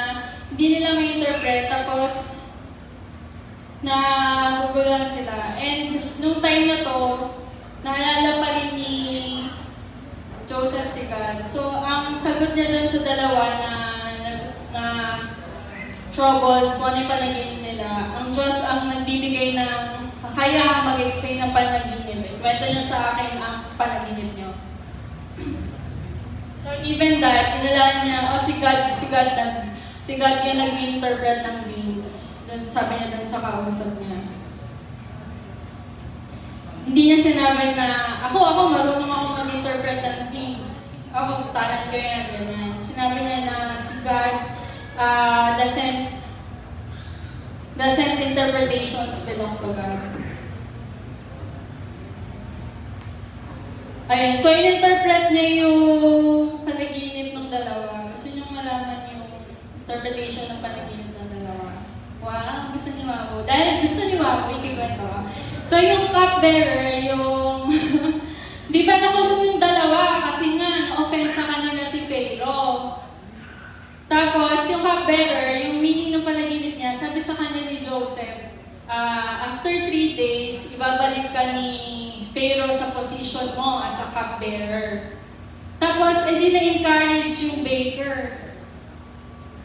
hindi nila may interpret, tapos nagugulan sila. And nung time na to, naalala pa rin ni Joseph si God. So, ang sagot niya dun sa dalawa na trouble, kung ano yung panaginip nila, ang Diyos ang nagbibigay ng kakayahang mag-explain ng panaginip. Kwento niyo sa akin ang panaginip niyo. So, even that, inalala niya, si God yung nag-interpret ng dreams. Dun, sabi niya dun sa kausap niya. Hindi niya sinabi na, ako, marunong ako mag-interpret ng dreams. Ako, talent ko yan, ganyan. Sinabi niya na si God doesn't interpretations belong to God. Ayun, so in-interpret niya yung panaginip ng dalawa. Gusto niyo malaman yung interpretation ng panaginip ng dalawa. Wow, gusto ni Mamo. Dahil gusto ni Mamo, ikikwento ka. So yung cupbearer, yung... Di ba nakulong yung dalawa? Kasi nga, offense sa kanila si Pharaoh. Tapos yung cupbearer, yung meaning ng panaginip niya, sabi sa kanya ni Joseph, after 3 days, ibabalik ka ni Pharaoh sa position mo as a cupbearer. Tapos, edi na-encourage yung baker.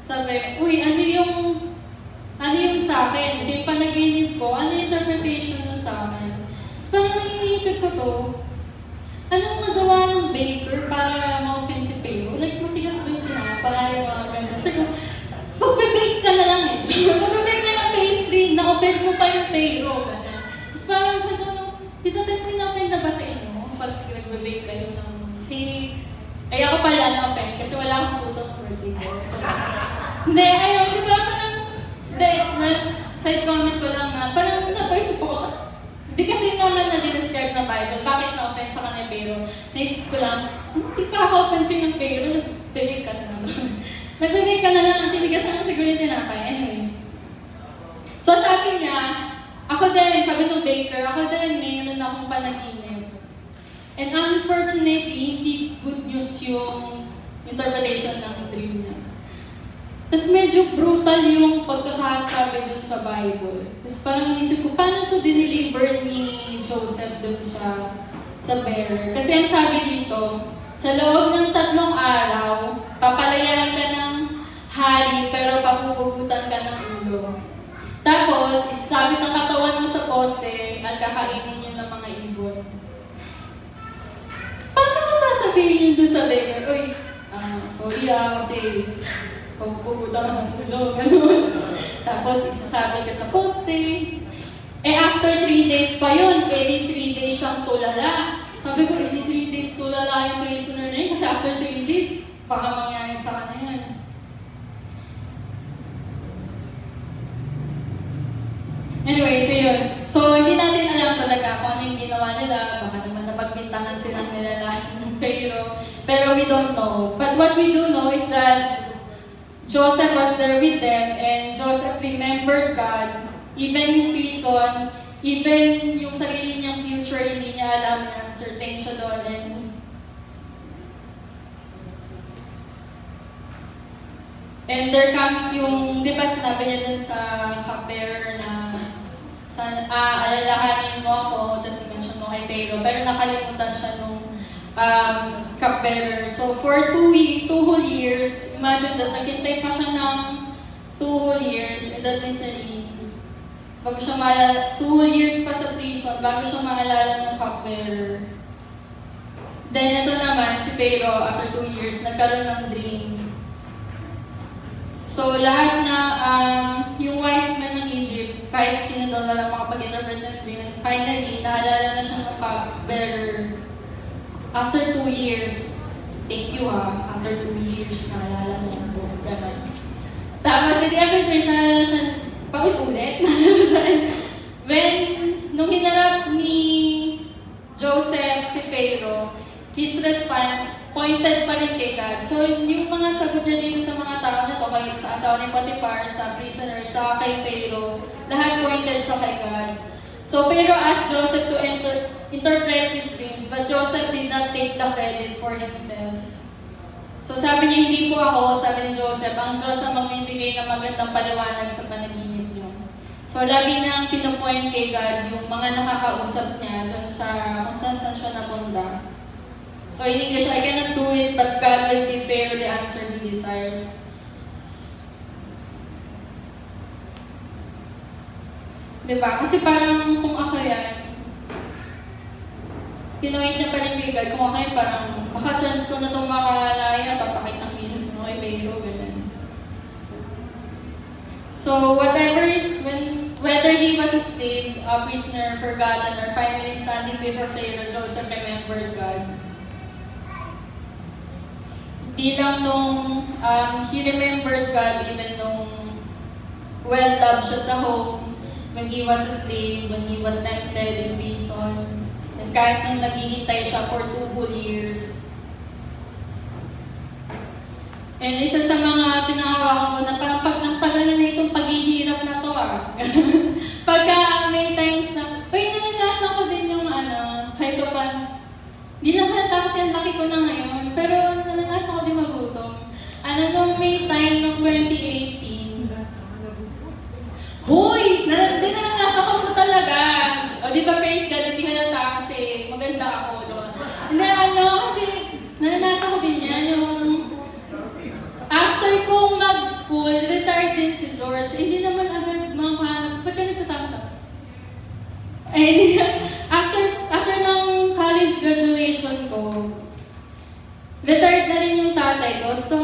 Sabi, uy, ano yung sa akin? Ito yung panaginip ko, ano yung interpretation mo sa akin? So, parang iniisip ko to, anong magawa ng baker para ma-offend si Pharaoh? Like, matigas ba yung pinapay, mga ganun. So, magbe-bake ka na lang eh. Magbe-bake ka ng pastry, na-offend mo pa yung Pharaoh. Tapos parang sa gano'n, dito test na-offend na ba sa inyo? Pag nagbe-bake kayo ng cake. Ay, ako pala na-offend kasi wala akong putong birthday ko. Hindi, ayun, di ba parang, side comment ko lang na, parang napaisip ko, hindi kasi naman na describe na Bible, bakit na-offend sa kanya Pharaoh? Naisip ko lang, hindi ka-offend siya ng Pharaoh, nagbibig ka na naman. Nagbibig ka na lang, ang tinigas naman siguro yung tinapay. Anyways. So sabi niya, ako din, sabi ng baker, ako din, mayroon akong panaginip. And unfortunately, hindi good news yung interpretation ng dream niya. Tapos medyo brutal yung pagkakasabi dun sa Bible. Tapos parang inisip ko, paano to dineliver ni Joseph dun sa bearer? Kasi ang sabi dito, Sa loob ng 3 araw, papalayain ka ng hari pero papupugutan ka ng ulo. Tapos, isasabit ng katawan mo sa poste at kakainin yun ng mga ibon. Paano mo sasabihin yun doon sa beggar? Uy, sorry kasi papupugutan ka ng ulo. Ganun. Tapos, isasabi ka sa poste. After 3 days pa yun, 3 days siyang tulala. Sabi ko, 3 days tulala yung prisoner na yun kasi after 3 days, baka mangyari sa kanya yan. Anyway, so yun. So, hindi natin alam talaga kung ano yung ginawa nila. Baka naman napagbintangan silang nilalas ng pero we don't know. But what we do know is that Joseph was there with them and Joseph remembered God even in prison, even yung sarili niyang future, hindi niya alam na uncertain siya doon. And there comes yung, di ba sinabi niya dun sa cupbearer na alalahanin mo ako, tapos mention mo kay Pharaoh, pero nakalimutan siya nung cupbearer. So for 2 whole years, imagine that, naghintay pa siya ng 2 whole years in that misery. Bago siya maalala, 2 whole years pa sa prison, bago siya maalala ng cupbearer. Then ito naman, si Pharaoh, after 2 years, nagkaroon ng dream. So lahat na, yung wise men ng Egypt, kahit sino doon na lang makapag-interpret ng dream, and finally, naalala na siya ng cupbearer. After 2 years, thank you after 2 years, naalala mo ako. Ganun. Tapos, hindi after 2 years, naalala siya, paulit-ulit. Nung hinarap ni Joseph si Pharaoh, his response pointed pa rin kay God. So, yung mga sagot niya dito sa mga tao na to, kay sa asawa ni Potiphar, sa prisoner, sa kay Pharaoh, lahat pointed siya kay God. So, Pharaoh asked Joseph to interpret his dreams, but Joseph did not take the credit for himself. So, sabi niya, hindi po ako, sabi ni Joseph, ang Diyos ang magbibigay ng magandang paliwanag sa panaginip niyo. So, lagi niyang pinupoint kay God yung mga nakakausap niya doon sa kung saan siya napunta. So, in English, I cannot do it, but God will give Pharaoh the answer he desires. Diba? Kasi parang kung ako yan, pinoint niya pa rin kay God. Kung ako yan, parang maka-chance ko na itong makalaya, papakitang minis mo kay Pharaoh, ganun. So, whether he was a slave, a prisoner, forgotten, or finally standing before Pharaoh, Joseph remembered God. Di lang nung he remembered God even nung well-loved siya sa home, when he was a slave, when he was tempted in prison, and kahit nung naghihintay siya for 2 whole years. And isa sa mga pinahawakan ko na parang pag nagtagal na itong paghihirap na to Pagka may times na, nananasan ko din yung kahit pa di na halata kasi ang laki ko na ngayon, pero nananasan ko din magutom. Nung may time nung 2018, Hoy! Dinananasan ko po talaga. O di ba, praise God, hindi halata kasi maganda ako. Hindi, kasi nananasan ko din yan. Yung after kong mag-school, retired din si George. Hindi naman agad makahanap. Ba't ka nagtatapos ako? After ng college graduation ko, retired na rin yung tatay ko. So,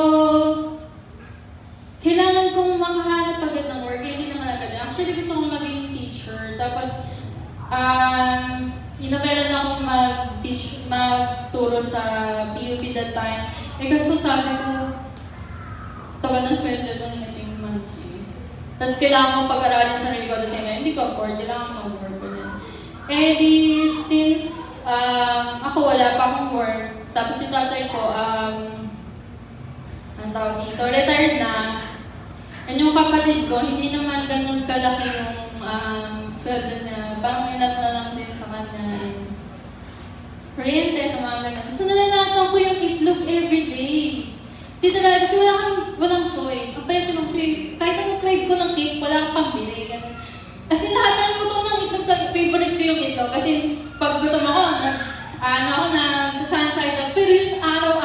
kailangan kong makahanap agad ng work. Hindi naman agad. Actually, gusto kong maging teacher. Tapos, meron akong magturo sa PUP that time. Kasi sabi ko, tagal ng sweldo doon kasi yung months eh. Tapos kailangan kong pag-aralin sa sarili ko at the same time, hindi ko afford, kailangan kong mag-work ko din. Since ako wala pa akong work, tapos yung tatay ko, ang tawag dito, retired na. And yung kapatid ko, hindi naman ganun kalaki yung sweldo niya. Parang enough na lang din sa kanya. Kuryente, sa mga ganun. So nalalasan ko yung itlog everyday. Di talaga, kasi walang choice. Ang pwede ko kasi, kahit anong crave ko ng cake, wala akong pambili. Kasi lahat ng luto ng itlog, favorite ko yung itlog. Kasi pag gutom ako, ako na sa sunside, pero yung araw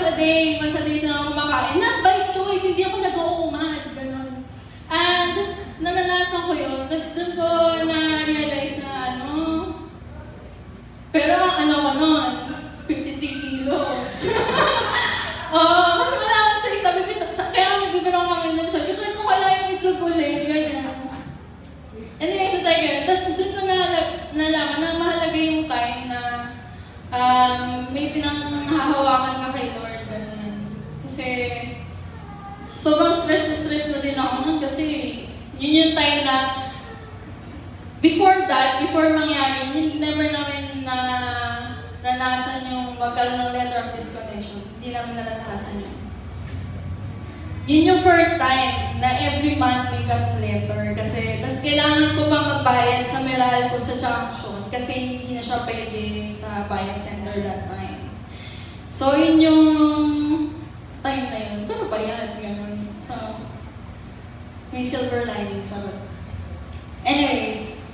a day sila ako kumakain. Not by choice, hindi ako nag-uumad. Ganon. Tapos naranasan ko yun. Tapos doon ko na-realize na pero ano ko nun, 53 kilos. Kasi wala akong choice. Sabi ko, kaya magbibirang kami nun. Sabi ko, kung wala yung itlog ulit, ganyan. Anyway, so tayo ganyan. Tapos doon ko nalaman na mahalaga yung time na may pinanghahawakan ka kay Lord. Ganyan. Kasi sobrang stress na din ako nun kasi yun yung time na before mangyari, never namin na ranasan yung magkaroon ng letter of disconnection. Hindi namin naranasan yun. Yun yung first time na every month may ganung letter. Kasi, tas kailangan ko pang magbayad sa Meralco sa Junction kasi hindi na siya pwede sa Bayan Center that time. So, yun yung time na yun. Pero bayad, gano'n. So, may silver lining. Charot. Anyways,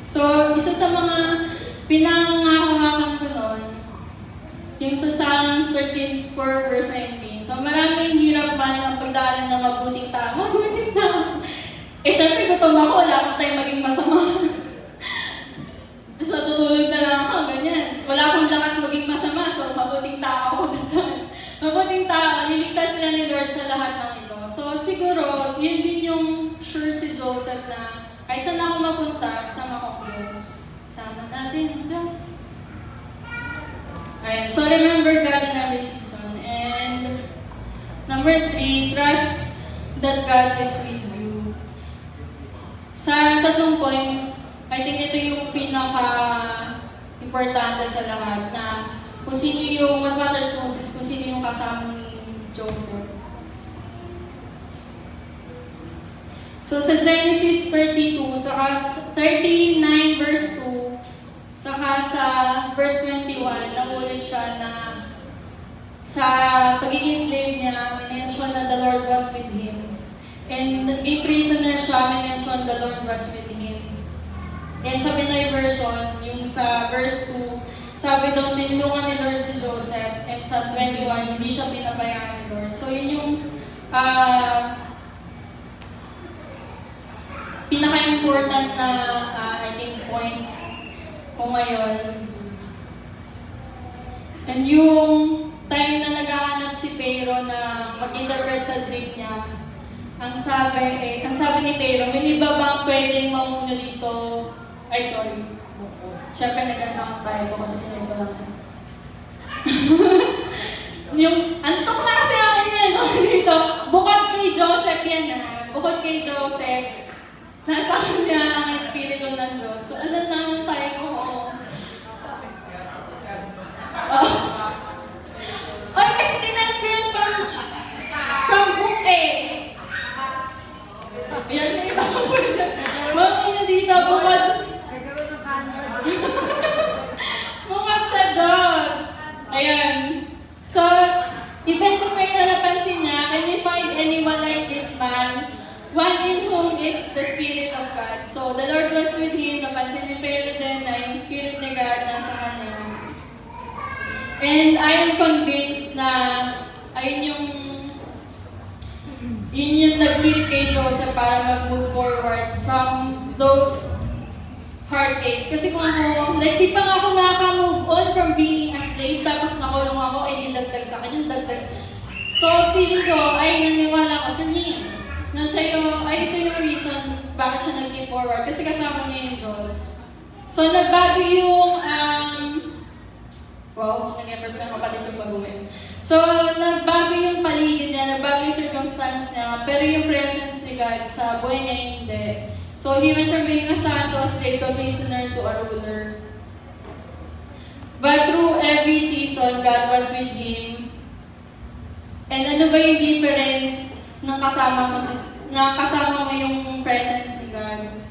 so, isa sa mga pinangangakan ko noon, yung sa Psalms 13:4 verse 19. So, maraming hirap man ang pagdaanan ng mabuting tao. Mabuting tao! Syempre, gutom ako, wala akong tayo maging masama. Tapos natutulog na lang ako, ganyan. Wala akong lakas maging masama, so mabuting tao ako. Mabuting tao, niligtas sila ni Lord sa lahat ng ito. So, siguro, yun din yung sure si Joseph na kahit saan ako mapunta, kasama ko ang Diyos. Sama natin ang Diyos. Ayan. So, remember God in every season. And number 3, trust that God is with you. Sa tatlong points, I think ito yung pinaka-importante sa lahat na kung sino yung, what matters most is kung sino yung kasama ni Joseph. So sa Genesis 32, saka 39 verse 2, saka sa verse 21, nakulit siya na sa pagiging slave niya, minention na the Lord was with him. And a prisoner siya, minention the Lord was with him. And sa Pinoy version, yung sa verse 2, sabi daw, tinulungan ni Lord si Joseph. And sa 21, hindi siya pinabayaan ni Lord. So yun yung pinaka-important na I think point ko ngayon. And yung time na naghahanap si Pharaoh na mag-interpret sa dream niya, ang sabi ni Pharaoh, may iba bang pwedeng mamuno dito? Ay, sorry. Siyempre, nagkakang tayo ko kasi tinay ko lang. Yung, antok na kasi ako yan dito. Bukod kay Joseph yan Bukod kay Joseph, nasa kanya ang Espiritu ng Diyos. So, ano naman tayo ko? Ay, kasi tinan ko yun from book eh. Ayan, may iba ko po dito. Mamaya dito, bukod. Nagkaroon ng Canva. Bukod sa Diyos. Ayan. So, even sa Pharaoh napansin niya, can we find anyone like this man? One in whom is the Spirit of God. So, the Lord was with him. Napansin ni Pharaoh din na yung Spirit ni God nasa kanya. And I am convinced na yun yung nag-keep kay Joseph para mag-move forward from those heartaches. Kasi kung ako, like, di pa nga ako nakaka-move on from being a slave, tapos nakulong ako, ay didagdag sa akin yung dagdag. So, feeling ko, ay naniwala ko sa niya. Na siya yung, ito yung reason bakit siya nag-keep forward. Kasi kasama niya yung Diyos. So, nagbago yung, wow, nag-effort na kapatid yung baguhin. So, nagbago yung paligid niya, nagbago yung circumstance niya, pero yung presence ni God sa buhay niya hindi. So, he went from being a son to a slave, to a prisoner, to a ruler. But through every season, God was with him. And ano ba yung difference ng kasama mo yung presence ni God?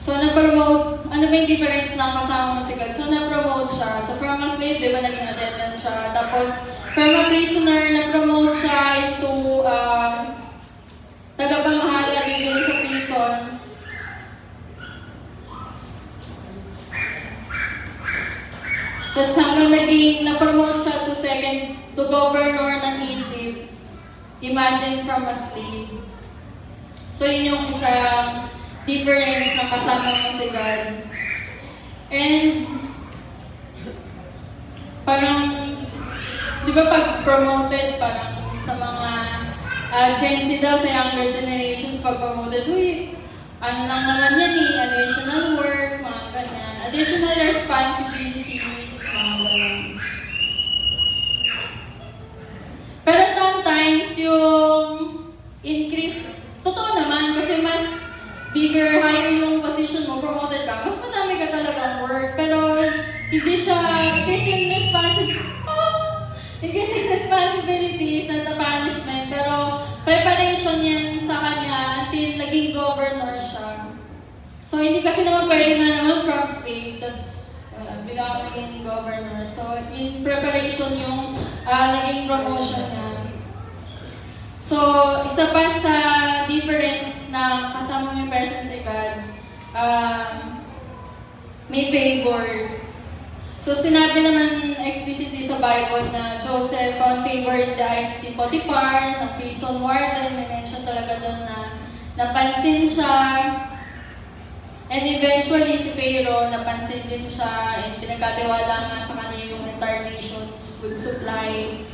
So, na-promote, ano ba yung difference ng kasama mo si God? So, na-promote siya. So, from a slave, di ba, naging attendant siya. Tapos, from a prisoner, na-promote siya into tagapamahala rin dun sa prison. Tapos hanggang na-promote siya to governor ng Egypt. Imagine from a slave. So yun yung isang difference na kasama mo si God. And parang, di ba pag promoted, parang sa mga Gen Z daw, sa younger generations, pag promoted, uy, ano lang naman yan additional work, mga ganyan, additional responsibilities, mga ganyan. Pero sometimes, yung increase, totoo naman, kasi mas bigger, higher yung position mo, promoted ka, mas madami ka talagang work, pero hindi siya, increase in responsibilities and the punishment, pero preparation yan sa kanya until naging governor siya. So, hindi kasi naman pwede nga naman from slave, tapos bigla naging governor. So, in preparation yung naging promotion niya. So, isa pa sa difference na kasama mo yung presence ni God, may favor. So, sinabi naman explicitly sa Bible na Joseph found favor in the eyes ni Potiphar, ng prison warden. May mention talaga doon na napansin siya. And eventually, si Pharaoh, napansin din siya and pinagkatiwala nga sa kanya yung entire nation's food supply.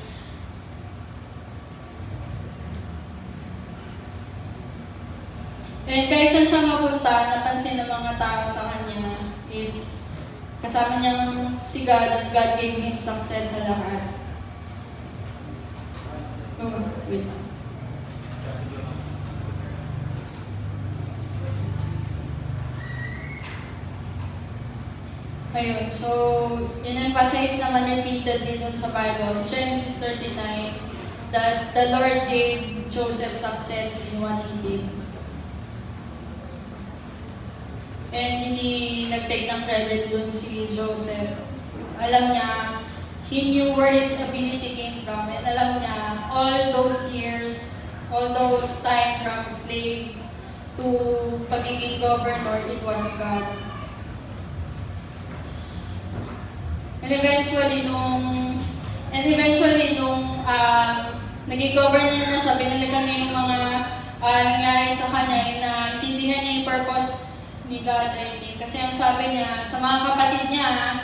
And kaysa siya mapunta, napansin ng mga tao sa kanya is kasama niyang si God and God gave him success sa lahat. Oh, wait lang. Ayun, so, in-emphasize naman repeatedly dun sa Bible, Genesis 39, that the Lord gave Joseph success in what he did. And hindi nag-take ng credit dun si Joseph. Alam niya, he knew where his ability came from. And alam niya, all those years, all those time from slave to pagiging governor, it was God. And eventually, nung naging governor na siya, binalikan niya yung mga nangyari sa kanya, na intindihan niya yung purpose ni God, I think. Kasi ang sabi niya, sa mga kapatid niya,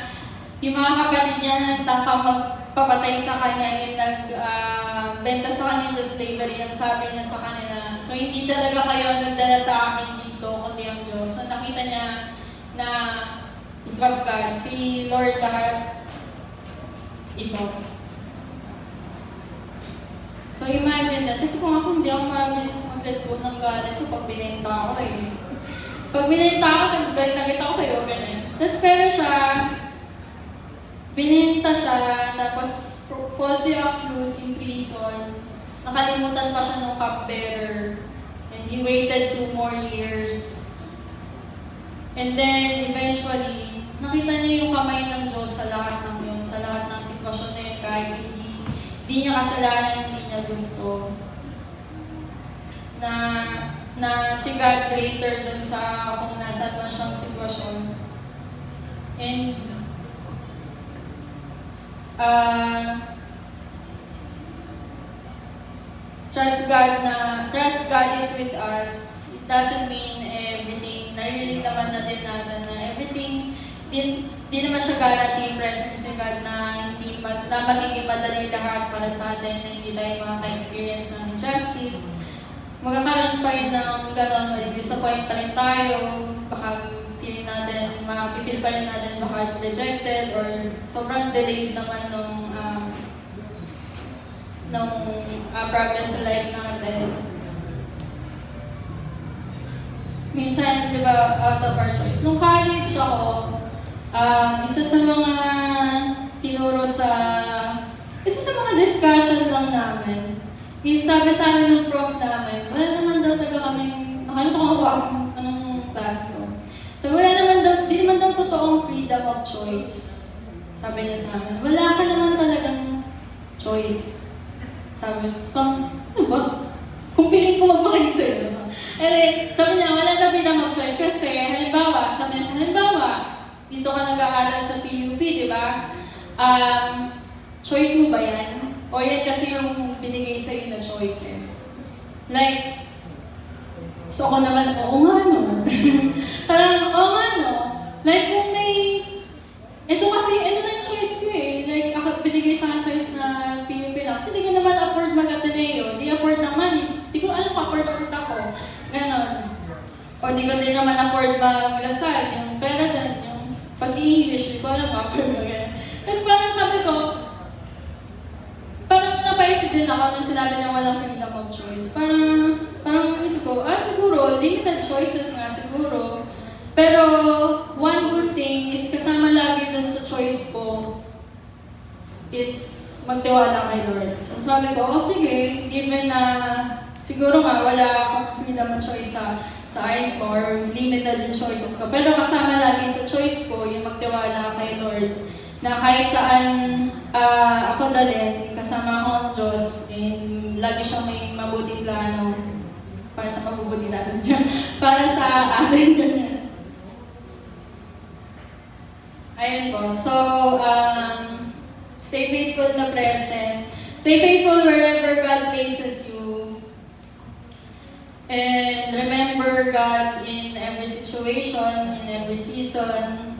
yung mga kapatid niya nagtaka magpapatay sa kanya and nagbenta sa kanya into slavery. Ang sabi niya sa kanila, so hindi talaga kayo nagdala sa akin dito, kundi ang Diyos. So nakita niya na it was God, si Lord lahat ito. So imagine that, kasi kung ako hindi ako mabilis mag-let go ng galit ko pag binenta ako eh. Pag binenta ako, nag-galit ako sa'yo, ganyan. Tapos pero siya, binenta siya, tapos falsely accused in prison. Tapos nakalimutan pa siya ng cupbearer. And he waited 2 more years. And then, eventually, nakita niya yung kamay ng Diyos sa lahat ng yun, sa lahat ng sitwasyon na yun, kahit hindi niya kasalanan, hindi niya gusto. Na si God greater dun sa kung nasa man siyang sitwasyon. And trust God is with us. It doesn't mean everything. Narinig naman natin na everything, di naman siya guarantee presence ni God na magiging madali lahat para sa atin, na hindi tayo makaka-experience ng injustice. Magkakaroon pa rin ng gano'n, disappoint pa rin tayo, baka feel pa rin natin baka rejected or sobrang delayed naman nung progress sa life natin. Minsan, di ba, out of our choice. Nung college ako, isa sa mga discussion lang namin, sabi sa amin ng prof namin, wala naman daw talaga kami, nakalimutan ko anong class ko. So wala naman daw, di naman daw totoong freedom of choice. Sabi niya sa amin, wala ka naman talagang choice. Sabi niya, ano ba? Kung piling ko magmakinig sa'yo. Sabi niya, wala daw freedom of choice kasi, halimbawa, dito ka nag-aaral sa PUP, di ba? choice mo ba yan? O yan kasi yung binigay sa'yo na choices? Like, so ako naman, oo nga no. Parang, oo nga no. Like, kung may, ito kasi, ito na yung choice ko eh. Like, ako binigay sa akin choice na PUP lang. Kasi di ko naman afford mag-Ateneo. Di afford naman. Di ko alam afford ako. Ganon. O di ko din naman afford mag-Lasal. Yung pera din, yung pag-English, di ko alam afford mag-Ganon. Tapos parang sabi ko, parang napaisip din ako nung sinabi na walang freedom of choice. Parang isip ko, siguro, limited choices nga siguro. Pero, one good thing is kasama lagi dun sa choice ko is magtiwala kay Lord. So, sabi ko, sige, given na siguro nga wala akong freedom of choice sa eyes ko or limited yung choices ko. Pero kasama lagi sa choice ko yung magtiwala kay Lord na kahit saan ako dalhin, kasama ako ng Diyos, and lagi siyang may mabuting plano para sa mabubuti natin dyan, para sa atin ganyan. Ayun po. So, stay faithful in the present. Stay faithful wherever God places you. And remember God in every situation, in every season.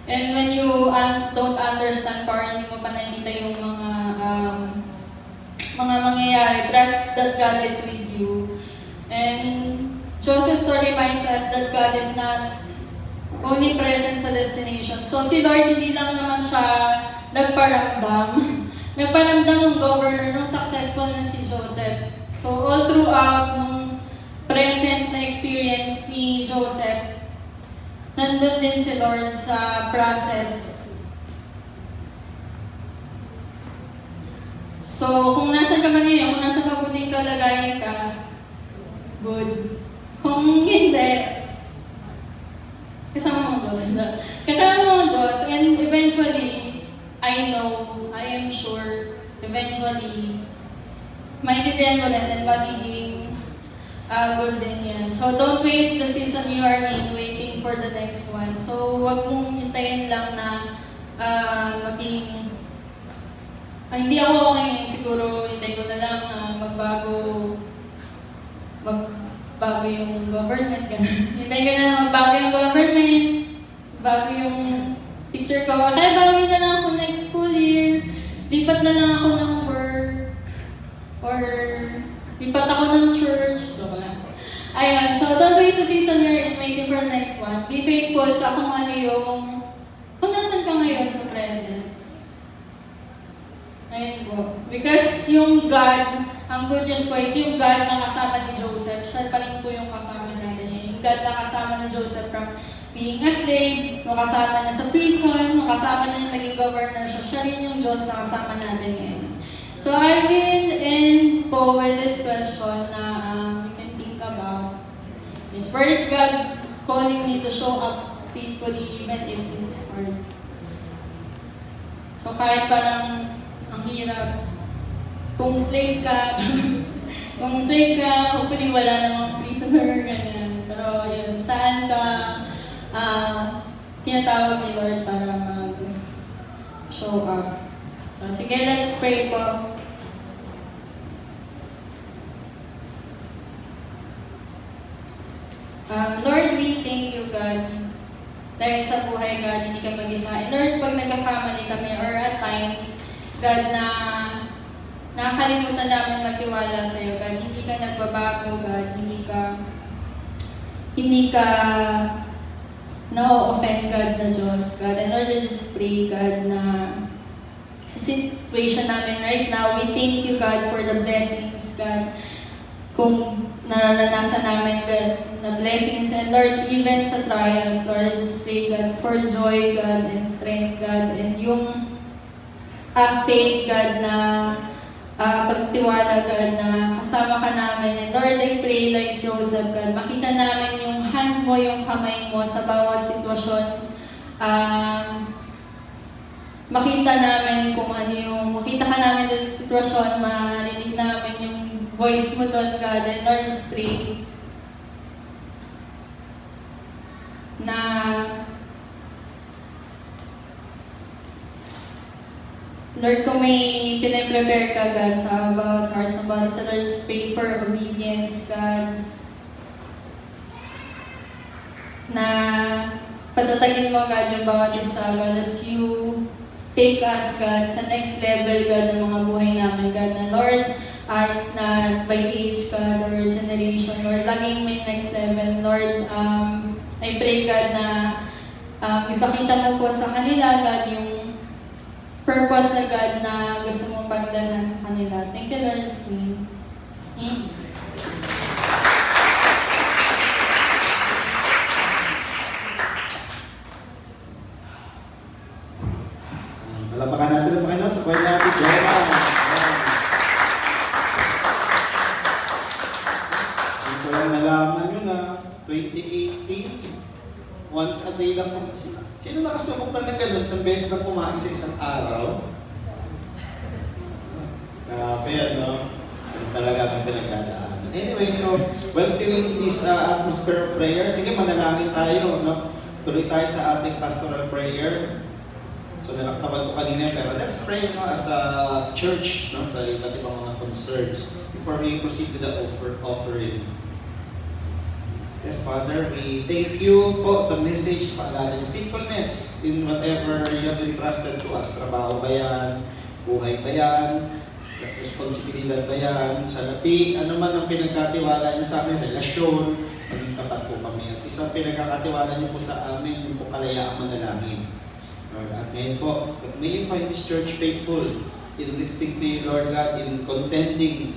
And when you don't understand, parang hindi mo pa nakikita yung mga mangyayari, trust that God is with you. And Joseph's story reminds us that God is not only present sa destination. So si Lord hindi lang naman siya nagparamdam. Nagparamdam ng governor nung successful na si Joseph. So all throughout nung present na experience ni Joseph, nandun din si Lord sa process. So, kung nasan ka man ngayon, kung nasa mabuting kalagayan ka, good. Kung hindi, kasama mo ang Diyos. Kasama mo ang Diyos, and eventually, I know, I am sure, eventually, maintindihan mo rin and magiging good din yan. So, don't waste the season you are in waiting for the next one. So, wag mong hintayin lang na maging hindi ako okay, siguro hintayin ko na lang na magbago yung government. Hintayin ko na lang magbago yung government, bago yung picture ko. Kaya bago na lang ako next school year, lipat na lang ako ng work, or lipat ako ng church. Ayun, so don't waste the season you're in waiting for the next one. Be faithful sa kung ano yung, kung nasan ka ngayon sa present. Ayun po. Because yung God, ang good news po is yung God na kasama ni Joseph, siya pa rin po yung kasama natin. Yung God na kasama ni Joseph from being a slave, yung kasama na sa prison, yung kasama na yung naging governor siya, siya rin yung Diyos na kasama natin ngayon. So I will end po with this question na you can think about. Is where is God calling me to show up faithfully even if it's hard? So kahit parang ang hirap, kung slave ka, hopefully wala namang prisoner, ganyan. Pero yun, saan ka tinatawag ni Lord para mag-show up? So sige, let's pray po. Lord, we thank you, God, dahil sa buhay, God, hindi ka mag-isa. And Lord, pag nagkakamali kami, or at times, God, na nakakalimutan namin magtiwala sa iyo, God, hindi ka nagbabago, God, hindi ka na-offend, God, na Diyos, God. And Lord, I just pray, God, na sa situation namin right now, we thank you, God, for the blessings, God, kung naranasan namin, God, na blessings. And Lord, even sa trials, Lord, I just pray, God, for joy, God, and strength, God, and yung faith, God, na pagtiwala, God, na kasama ka namin. And Lord, I pray like Joseph, God, makita namin yung hand mo, yung kamay mo sa bawat sitwasyon. Makita namin kung ano yung, makita ka namin sa sitwasyon, marinig namin yung voice mo doon, God. And Lord, just pray na Lord, kung may pinaprepare ka, God, sa bawat hearts ng bawat sa Lord's pray for obedience, God, na patatagin mo, God, yung bawat isa, God, as you take us, God, sa next level, God, ng mga buhay namin, God, na Lord, it's not by age, God, or generation, Lord, laging may next level, Lord, I pray, God, na ipakita mo po sa kanila, God, yung purpose na God na gusto mong pagdanan sa kanila. Thank you, Lord. Amen. Palapakan natin ang Panginoon sa buhay natin. Ito lang nalaman nyo na 2018, once a day lang po sila. Sino nakasubukan na gano'n isang beses na kumain sa isang araw? Grabe, no? Yung talaga ang pinagdadaanan. Anyway, so, while still in this atmosphere of prayer, sige, manalangin tayo, no? Tuloy tayo sa ating pastoral prayer. So, nalaktaban ko kanina, pero let's pray, no, as a church, no, sa iba't ibang mga concerns before we proceed to the offering. Yes, Father, we thank you po sa message, paalala yung faithfulness in whatever you have entrusted to us. Trabaho ba yan? Buhay ba yan? Responsibilidad ba yan? Salapi, ano man ang pinagkatiwala niyo sa amin, relasyon, maging tapat po kami. At isang pinagkakatiwala niyo po sa amin, yung po kalayaang manalangin. Lord, at ngayon po, may you find this church faithful in lifting to you, Lord God, in contending,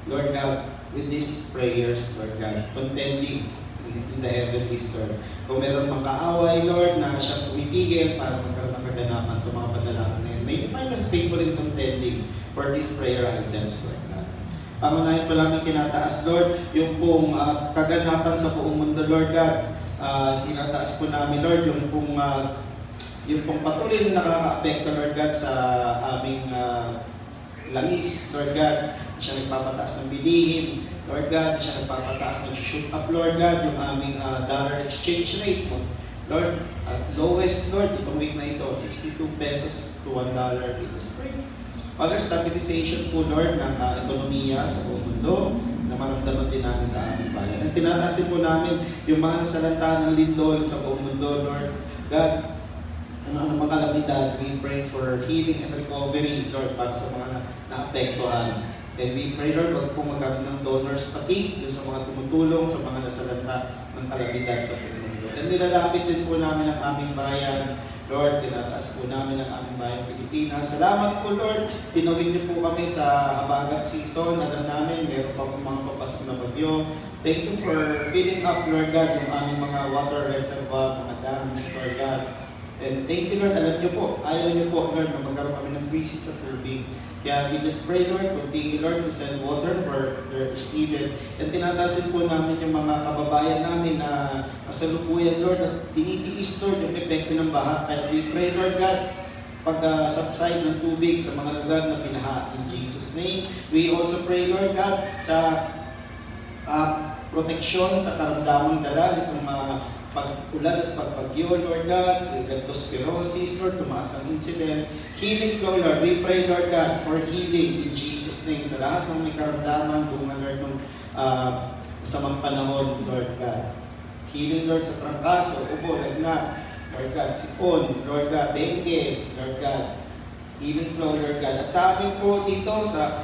Lord God, with these prayers, Lord God, contending in the heavenlies, Lord. Kung meron mang kaaway, Lord, na siya pumipigil para magkaroon ng kaganapan itong mga panalangin na yun, may you find us faithful in contending for these prayer items, Lord God. Pangunahin po lang yung kinataas, Lord, yung pong kaganapan sa buong mundo, Lord God. Kinataas po namin, Lord, yung pong patuloy na nakaka-apekto, Lord God, sa aming langis, Lord God. Siya nagpapataas ng bilihin, Lord God. Siya nagpapataas ng shoot up, Lord God, yung aming dollar exchange rate mo. Lord, at lowest, Lord, itong week na ito, 62 pesos to $1 dito spring. Other stabilization po, Lord, ng ekonomiya sa buong mundo na maramdaman din namin sa aming bayan. At tinataas din po namin yung mga nasalanta ng lindol sa buong mundo, Lord God. Ano mga kalamidad, we pray for healing and recovery, Lord, para sa mga naapektuhan. And we pray, Lord, wag po magkakaroon ng donors pati sa mga tumutulong sa mga nasalanta ng kalamidad sa buong mundo. And nilalapit din po namin ang aming bayan, Lord, tinataas po namin ang aming bayan Pilipinas. Salamat po, Lord, tinawid niyo po kami sa habagat season. Alam namin, meron pa po mga papasok na bagyo. Thank you for filling up, Lord God, yung aming mga water reservoir, mga dams, Lord God. And thank you, Lord, alam niyo po, ayaw niyo po, Lord, na magkaroon kami ng crisis sa tubig. Kaya we just pray, Lord, continue, Lord, to send water where there is needed. And tinatasin po namin yung mga kababayan namin na kasalukuyan, Lord, at tinitiis, Lord, yung epekto ng baha. Kaya we pray, Lord God, pag-subside ng tubig sa mga lugar na pinaha. In Jesus' name, we also pray, Lord God, sa proteksyon sa karamdamang dala nitong mga pag-ulan at pag-bagyo, Lord God, leptospirosis, Lord, tumaas ang incidents, healing flow, Lord. We pray, Lord God, for healing in Jesus' name sa lahat ng may karamdaman, bunga, Lord, ng masamang panahon, Lord God. Healing, Lord, sa trangkaso, ubo, lagnat, Lord God, sipon, Lord God, dengue, Lord God. Healing flow, Lord God. At sa akin po dito, sa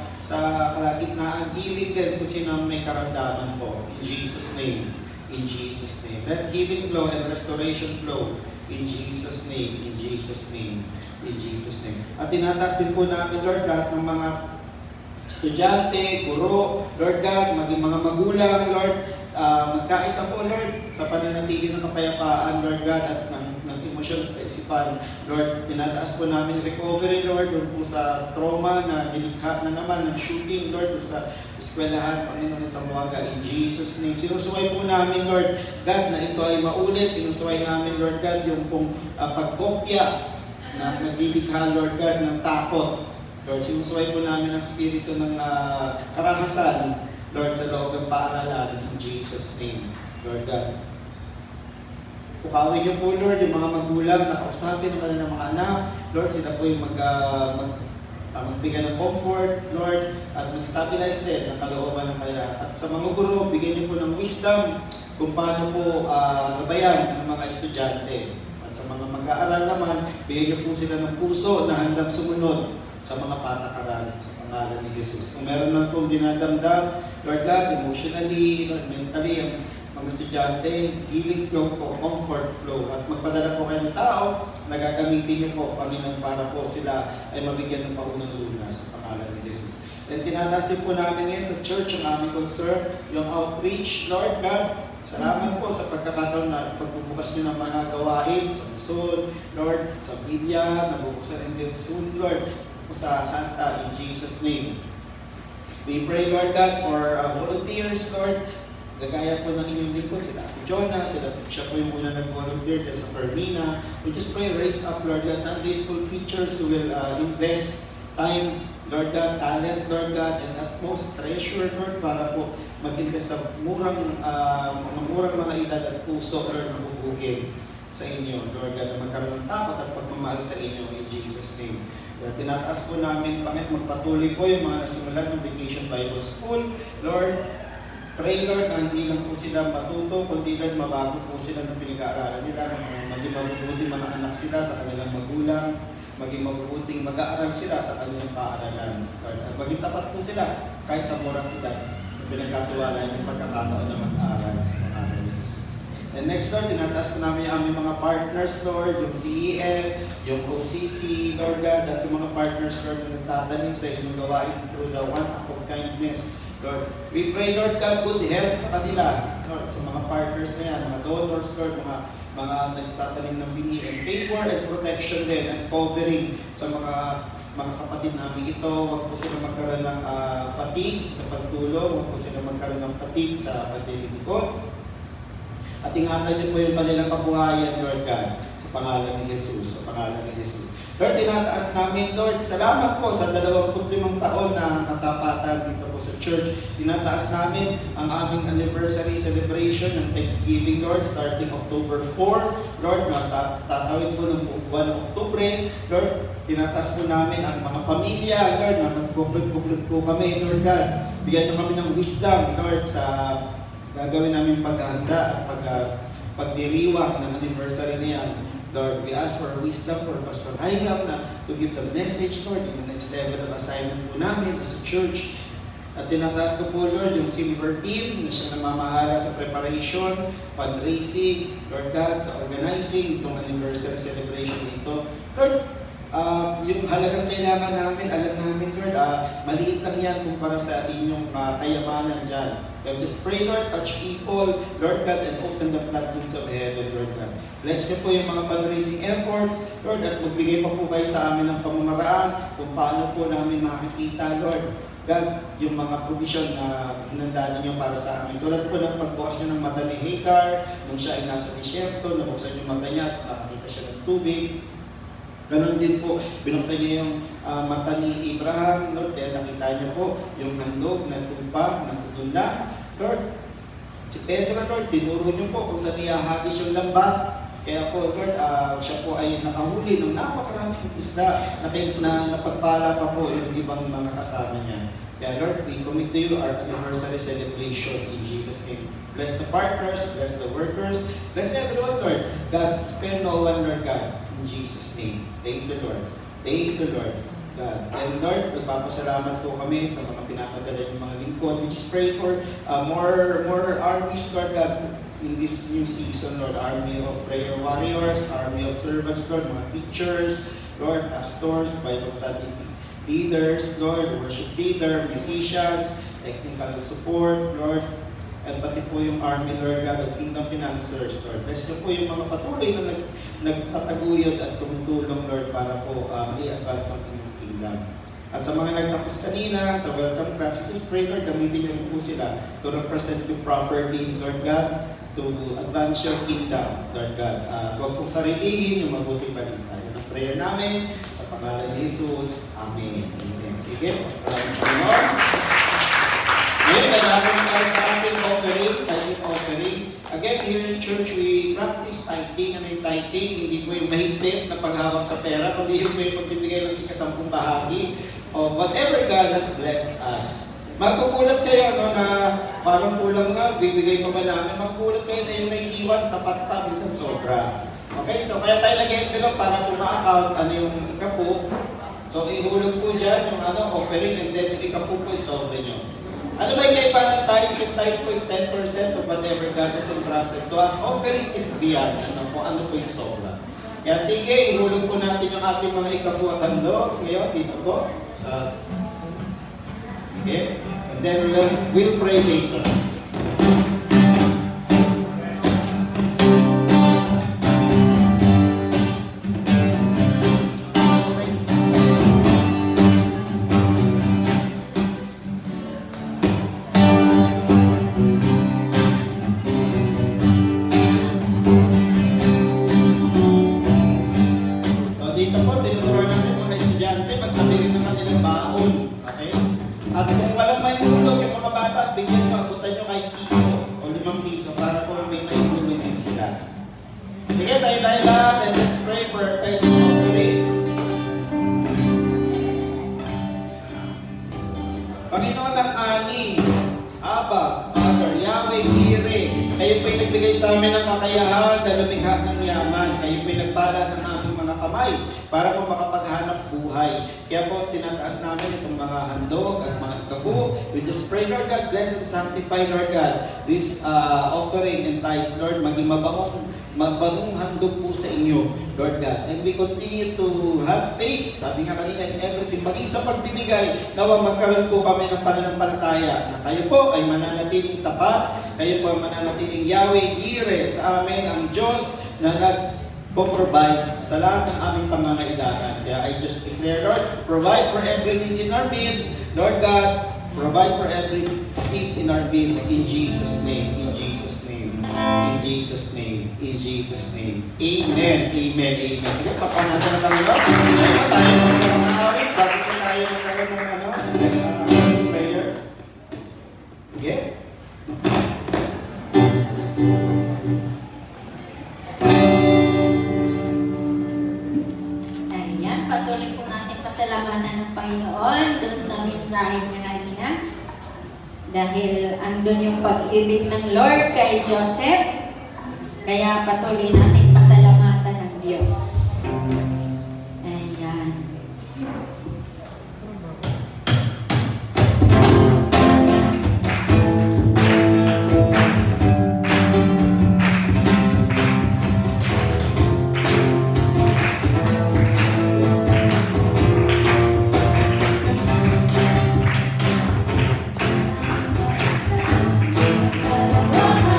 kalagitnaan, healing din kung sino may karamdaman po. In Jesus' name. In Jesus' name. Let healing flow and restoration flow. In Jesus' name. In Jesus' name. In Jesus' name. At tinataas din po namin, Lord, lahat ng mga estudyante, guro, Lord God, maging mga magulang, Lord, magkaisa po, Lord, sa pananatili ng kapayapaan, Lord God, at ng emosyon at kaisipan. Lord, tinataas po namin recovery, Lord, doon po sa trauma na nilikha na naman ng shooting, Lord, sa eskwelahan, Panginoon sa Zamboanga, in Jesus' name. Sinusuway po namin, Lord God, na ito ay maulit. Sinusuway namin, Lord God, yung pong pagkopya na naglilikha, Lord God, ng takot. Lord, sinusuway po namin ang spirito ng karahasan, Lord, sa loob ng paaralan, in Jesus' name, Lord God. Pukawin niyo po, Lord, yung mga magulang na kausapin ng kanilang mga anak. Lord, sila po yung magbigay ng comfort, Lord, at mag-stabilize din ang kalooban ng kanila. At sa mga guro, bigyan niyo po ng wisdom kung paano po gabayan ng mga estudyante. At sa mga mag-aaral naman, bigyan niyo po sila ng puso na handang sumunod sa mga patakaran sa pangalan ni Jesus. Kung meron man pong dinadamdam, Lord God, emotionally, Lord, mentally, ang mga estudyante, healing flow po, comfort flow, at magpadala po kayo ng tao na gagamitin niyo po, Panginoon, para po sila ay mabigyan ng paunang lunas sa pangalan ni Jesus. And tinataas din po namin ngayon sa church ang aming concern, yung outreach, Lord God. Salamat po sa pagkakataon na pagbubukas niyo ng mga gawain sa Luzon, Lord, sa Biblia, nabubuksan rin din soon, Lord, sa Santa, in Jesus' name. We pray, Lord God, for volunteers, Lord. Gagaya po ng inyong lingkod, sila Ate Jonah, siya po yung una nag-volunteer sa Fermina. We just pray, raise up, Lord God, Sunday school teachers who will invest time, Lord God, talent, Lord God, and at most treasure, Lord, para po mag-invest sa murang mga edad at puso, Lord, mabubugin sa inyo, Lord God, na magkaroon ng takot at pagmamahal sa inyo in Jesus' name. Kaya tinataas po namin, Panginoon, magpatuloy po yung mga nasimulan ng Vacation Bible School, Lord. Pray, Lord, na hindi lang po sila matuto, kundi, Lord, mabago po sila ng pinag-aaralan nila, maging mabubuting mga anak sila sa kanilang magulang, maging mabubuting mag-aaral sila sa kanilang paaralan. Lord, at maging tapat po sila kahit sa murang edad sa pinagkatiwala yung pagkakataon na mag-aaral sa mga Jesus. And next, Lord, tinataas po namin yung aming mga partners, Lord, yung CEL, yung OCC, Lord God, at yung mga partners, Lord, na nagtatanim sa inyong gawain through the one act of kindness. Lord, we pray, Lord God, good health sa kanila, Lord, sa mga partners na yan, mga donors, Lord, mga nagtatanim ng binhi, and favor and protection din, and covering sa mga kapatid namin ito. Huwag po sila magkaroon ng fatigue sa pagtulong, huwag po sila magkaroon ng fatigue sa paglilingkod. At ingatan niyo po yung kanilang kabuhayan, Lord God, sa pangalan ni Jesus, sa pangalan ni Jesus. Lord, tinataas namin, Lord, salamat po sa 25 taon na katapatan dito po sa church. Tinataas namin ang aming anniversary celebration ng Thanksgiving, Lord, starting October 4. Lord, tatawid po ng buwan ng Oktubre. Lord, tinataas po namin ang mga pamilya, Lord, na magbuklod-buklod po kami, Lord God. Bigyan niyo kami ng wisdom, Lord, sa gagawin namin paghahanda at pagdiriwang ng anniversary niya. Lord, we ask for wisdom for Pastor Hiram na to give the message, Lord, in the next level of assignment po namin as a church. At tinataas ko po, Lord, yung silver team na siya namamahala sa preparation, fundraising, Lord God, sa organizing itong anniversary celebration nito. Lord, yung halagang kailangan namin, alam namin, Lord, maliit lang yan kumpara sa inyong kayamanan dyan. Just pray, Lord, touch people, Lord God, and open the floodgates of heaven, Lord God. Bless niyo po yung mga fundraising efforts, Lord, at magbigay pa po kayo sa amin ng pamamaraan kung paano po namin makikita, Lord God, yung mga provision na hinanda niyo para sa amin. Tulad po ng pagbukas niyo ng mata ni Hagar, nung siya ay nasa disyerto, nabuksan yung mata niya at nakakita siya ng tubig. Ganon din po, binuksan niya yung mata ni Abraham, Lord, kaya nakita niyo po yung handog na tupa, na tutunda. Lord, si Pedro, Lord, tinuro niyo po kung saan ihahagis yung lambat. Kaya po, Lord, siya po ay nakahuli ng napakaraming isda na napagpala pa po yung ibang mga kasama niya. Kaya Lord, we commit to you our anniversary celebration in Jesus' name. Bless the partners, bless the workers, bless everyone, Lord. God, spare no one, Lord God, in Jesus' name. Thank you, Lord. Thank you, Lord. God. And Lord, nagpapasalamat po kami sa mga pinapadala ng mga lingkod. We just pray for more armies, Lord God, in this new season, Lord. Army of prayer warriors, army of servants, Lord, mga teachers, Lord, pastors, Bible study leaders, Lord, worship leader, musicians, technical support, Lord, at pati po yung army, Lord God, of kingdom financiers, Lord. Bless niyo po yung mga patuloy na nagtataguyod at tumutulong, Lord, para po i-advance ang inyong kingdom. At sa mga nagtapos kanina, sa welcome class, we just pray, Lord, gamitin niyo po sila to represent you properly, Lord God, to advance your kingdom, Lord God. Huwag pong sarilihin yung mabuting balita. Yan ang prayer namin sa pangalan ni Jesus. Amen. Amen. Sige, maraming Panginoon. Ngayon, kailangan tayo sa ating offering, Again, here in church, we practice tithing. Ano yung tithing? Hindi po yung mahigpit na paghawak sa pera, kundi yung may pagbibigay ng ikasampung bahagi of whatever God has blessed us. Magkukulat kayo no, na parang kulang nga, bibigay pa ba namin? Magkukulat kayo na yung naiiwan, sapat pa, minsan sobra. Okay, so kaya tayo nag-envelope para po ma-account ano yung ikapu. So ihulog po dyan yung offering and then yung ikapu po isobra nyo. Ano ba yung kaiba ng tithe? Yung tithe po is 10% of whatever God has entrusted to us. Offering is beyond kung ano po yung sobra. Kaya sige, ihulog po natin yung ating mga ikapu at handog. Ngayon, dito po. Okay? And then we'll pray later. Dito po, tinuturuan natin mga estudyante, magkabili ng kanilang baon. Okay? At kung walang may ulog yung mga bata, bigyan mo, abutan nyo kahit piso o 5 piso para po may maitulog din sila. Sige, tayo lang, and let's pray for our thanks offering. Panginoon ng ani, Aba, Father, Yahweh, Ire, kayo po'y nagbigay sa amin ng kakayahan na lumikha ng yaman. Kayo po'y nagpala ng aming mga kamay para po makapaghanap buhay. Kaya po, tinataas namin itong mga handog at mga ikabu. We just pray, Lord God, bless and sanctify, Lord God, this offering and tithes, Lord, maging mabagong handog po sa inyo, Lord God. And we continue to have faith, sabi nga kanina, in everything. Maging sa pagbibigay, nawa magkaroon po kami ng pananampalataya na kayo po ay mananatiling tapat, kayo po ay mananatiling Yahweh, Ire sa amin, ang Diyos na nag-provide sa lahat ng aming pangangailangan. Kaya I just declare, Lord, provide for every needs in our needs. Lord God, provide for every needs in our needs in Jesus' name, in Jesus' name, in Jesus' name, in Jesus' name. Amen, amen, amen. Sige, papanatan na tayo. Ngayon tayo sa awit, bago po tayo magkaroon ng prayer. Sige. Ayan, patuloy po natin pasalamatan ng Panginoon dun sa mensahe niya kanina. Dahil andun yung pag-ibig ng Lord kay Joseph, kaya patuloy natin pasalamatan ng Diyos. Ayan. Di ko maunawakan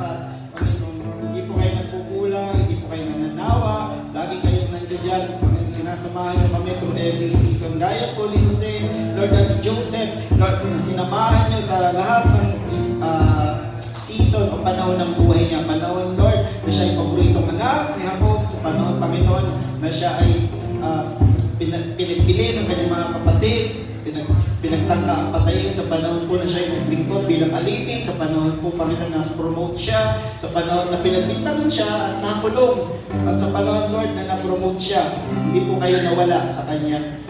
lahat. Panginoon, hindi po kayo nagkukulang, hindi po kayo nananawa, lagi kayong nandiyan dyan. Panginoon, sinasamahan niyo kami through every season. Gaya po Lindsay, Lord, at si Joseph, Lord, na sinamahan niyo sa lahat ng season o panahon ng buhay niya. Panahon, Lord, na siya ay paboritong anak ni Jacob. Sa panahon, Panginoon, na siya ay pinagpili ng kanyang mga kapatid, pinagtangka ang patayin sa panahon po na siya ay naglingkod bilang alipin, sa panahon po, Panginoon, na promote siya, sa panahon na pinagbintangan siya at nakulong, at sa panahon, Lord, na na-promote siya. Hindi po kayo nawala sa kanyang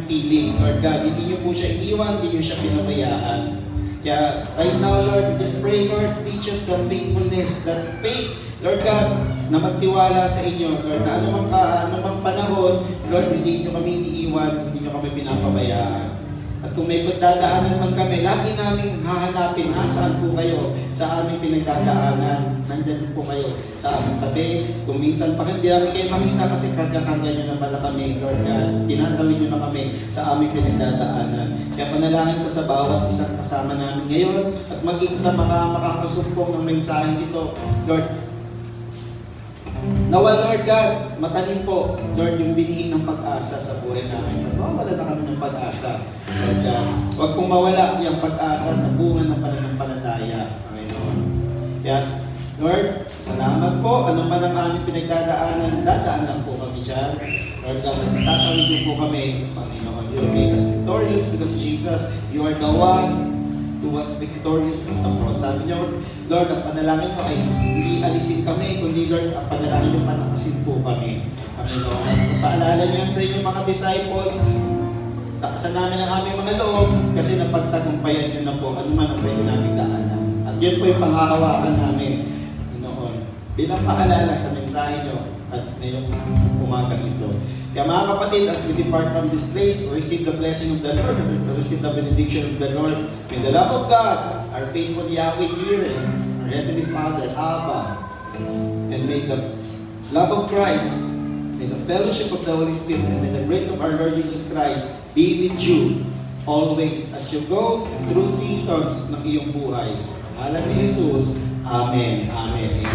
piling, Lord God. Hindi niyo po siya iniwan, hindi niyo siya pinabayaan. Kaya right now, Lord, we just pray, Lord, teach us the faithfulness, that faith, Lord God, na magtiwala sa inyo, Lord, na anumang panahon, Lord, hindi niyo kami iniiwan, hindi niyo kami pinapabayaan. At kung may pagdadaanan man kami, lagi namin hahanapin, nasaan po kayo sa aming pinagdadaanan. Nandyan po kayo sa aming tabi. Kung minsan pa hindi namin kayo makita kasi karga-karga niyo na pala kami, Lord God. Tinatawid niyo na kami sa aming pinagdadaanan. Kaya panalangin ko sa bawat isang kasama namin ngayon at maging sa mga makakasumpong ng mensahe ito, Lord, nawa, Lord God, matalim po, Lord, yung binihin ng pag-asa sa buhay namin. Mawala na kami ng pag-asa, Lord God. Huwag pong mawala yung pag-asa na bunga ng pananampalataya, Panginoon. Kaya, Lord, salamat po. Ano man ang aming pinagdadaanan, dadaan lang po kami dyan. Lord God, tatawid niyo po kami, Panginoon. You will make us victorious because Jesus, you are the one who was victorious at the cross. Sabi niyo, Lord, ang panalangin mo ay hindi alisin kami, kundi Lord, ang panalangin niyo panakasin po kami. Panginoon, paalala niyo sa inyong mga disciples, takasan namin ang aming mga loob kasi napagtagumpayan niyo na po ano man ang pwede namin daanan. At yun po yung pangahawakan namin, Panginoon, bilang paalala sa mensahe niyo at ngayong umagang ito. Kaya mga kapatid, as we depart from this place, we receive the blessing of the Lord, we receive the benediction of the Lord. May the love of God, our faithful Yahweh Jireh, our Heavenly Father, Abba, and may the love of Christ, may the fellowship of the Holy Spirit, and may the grace of our Lord Jesus Christ be with you always as you go through seasons ng iyong buhay. Sa pangalan ni Jesus, Amen. Amen.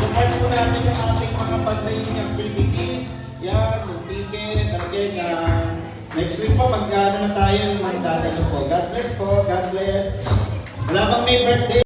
Support po natin yung ating mga fundraising activities. Yan, yung ticket. Again, next week po, mag-ano na tayo, magdadalo po. God bless po. God bless. Wala bang may birthday?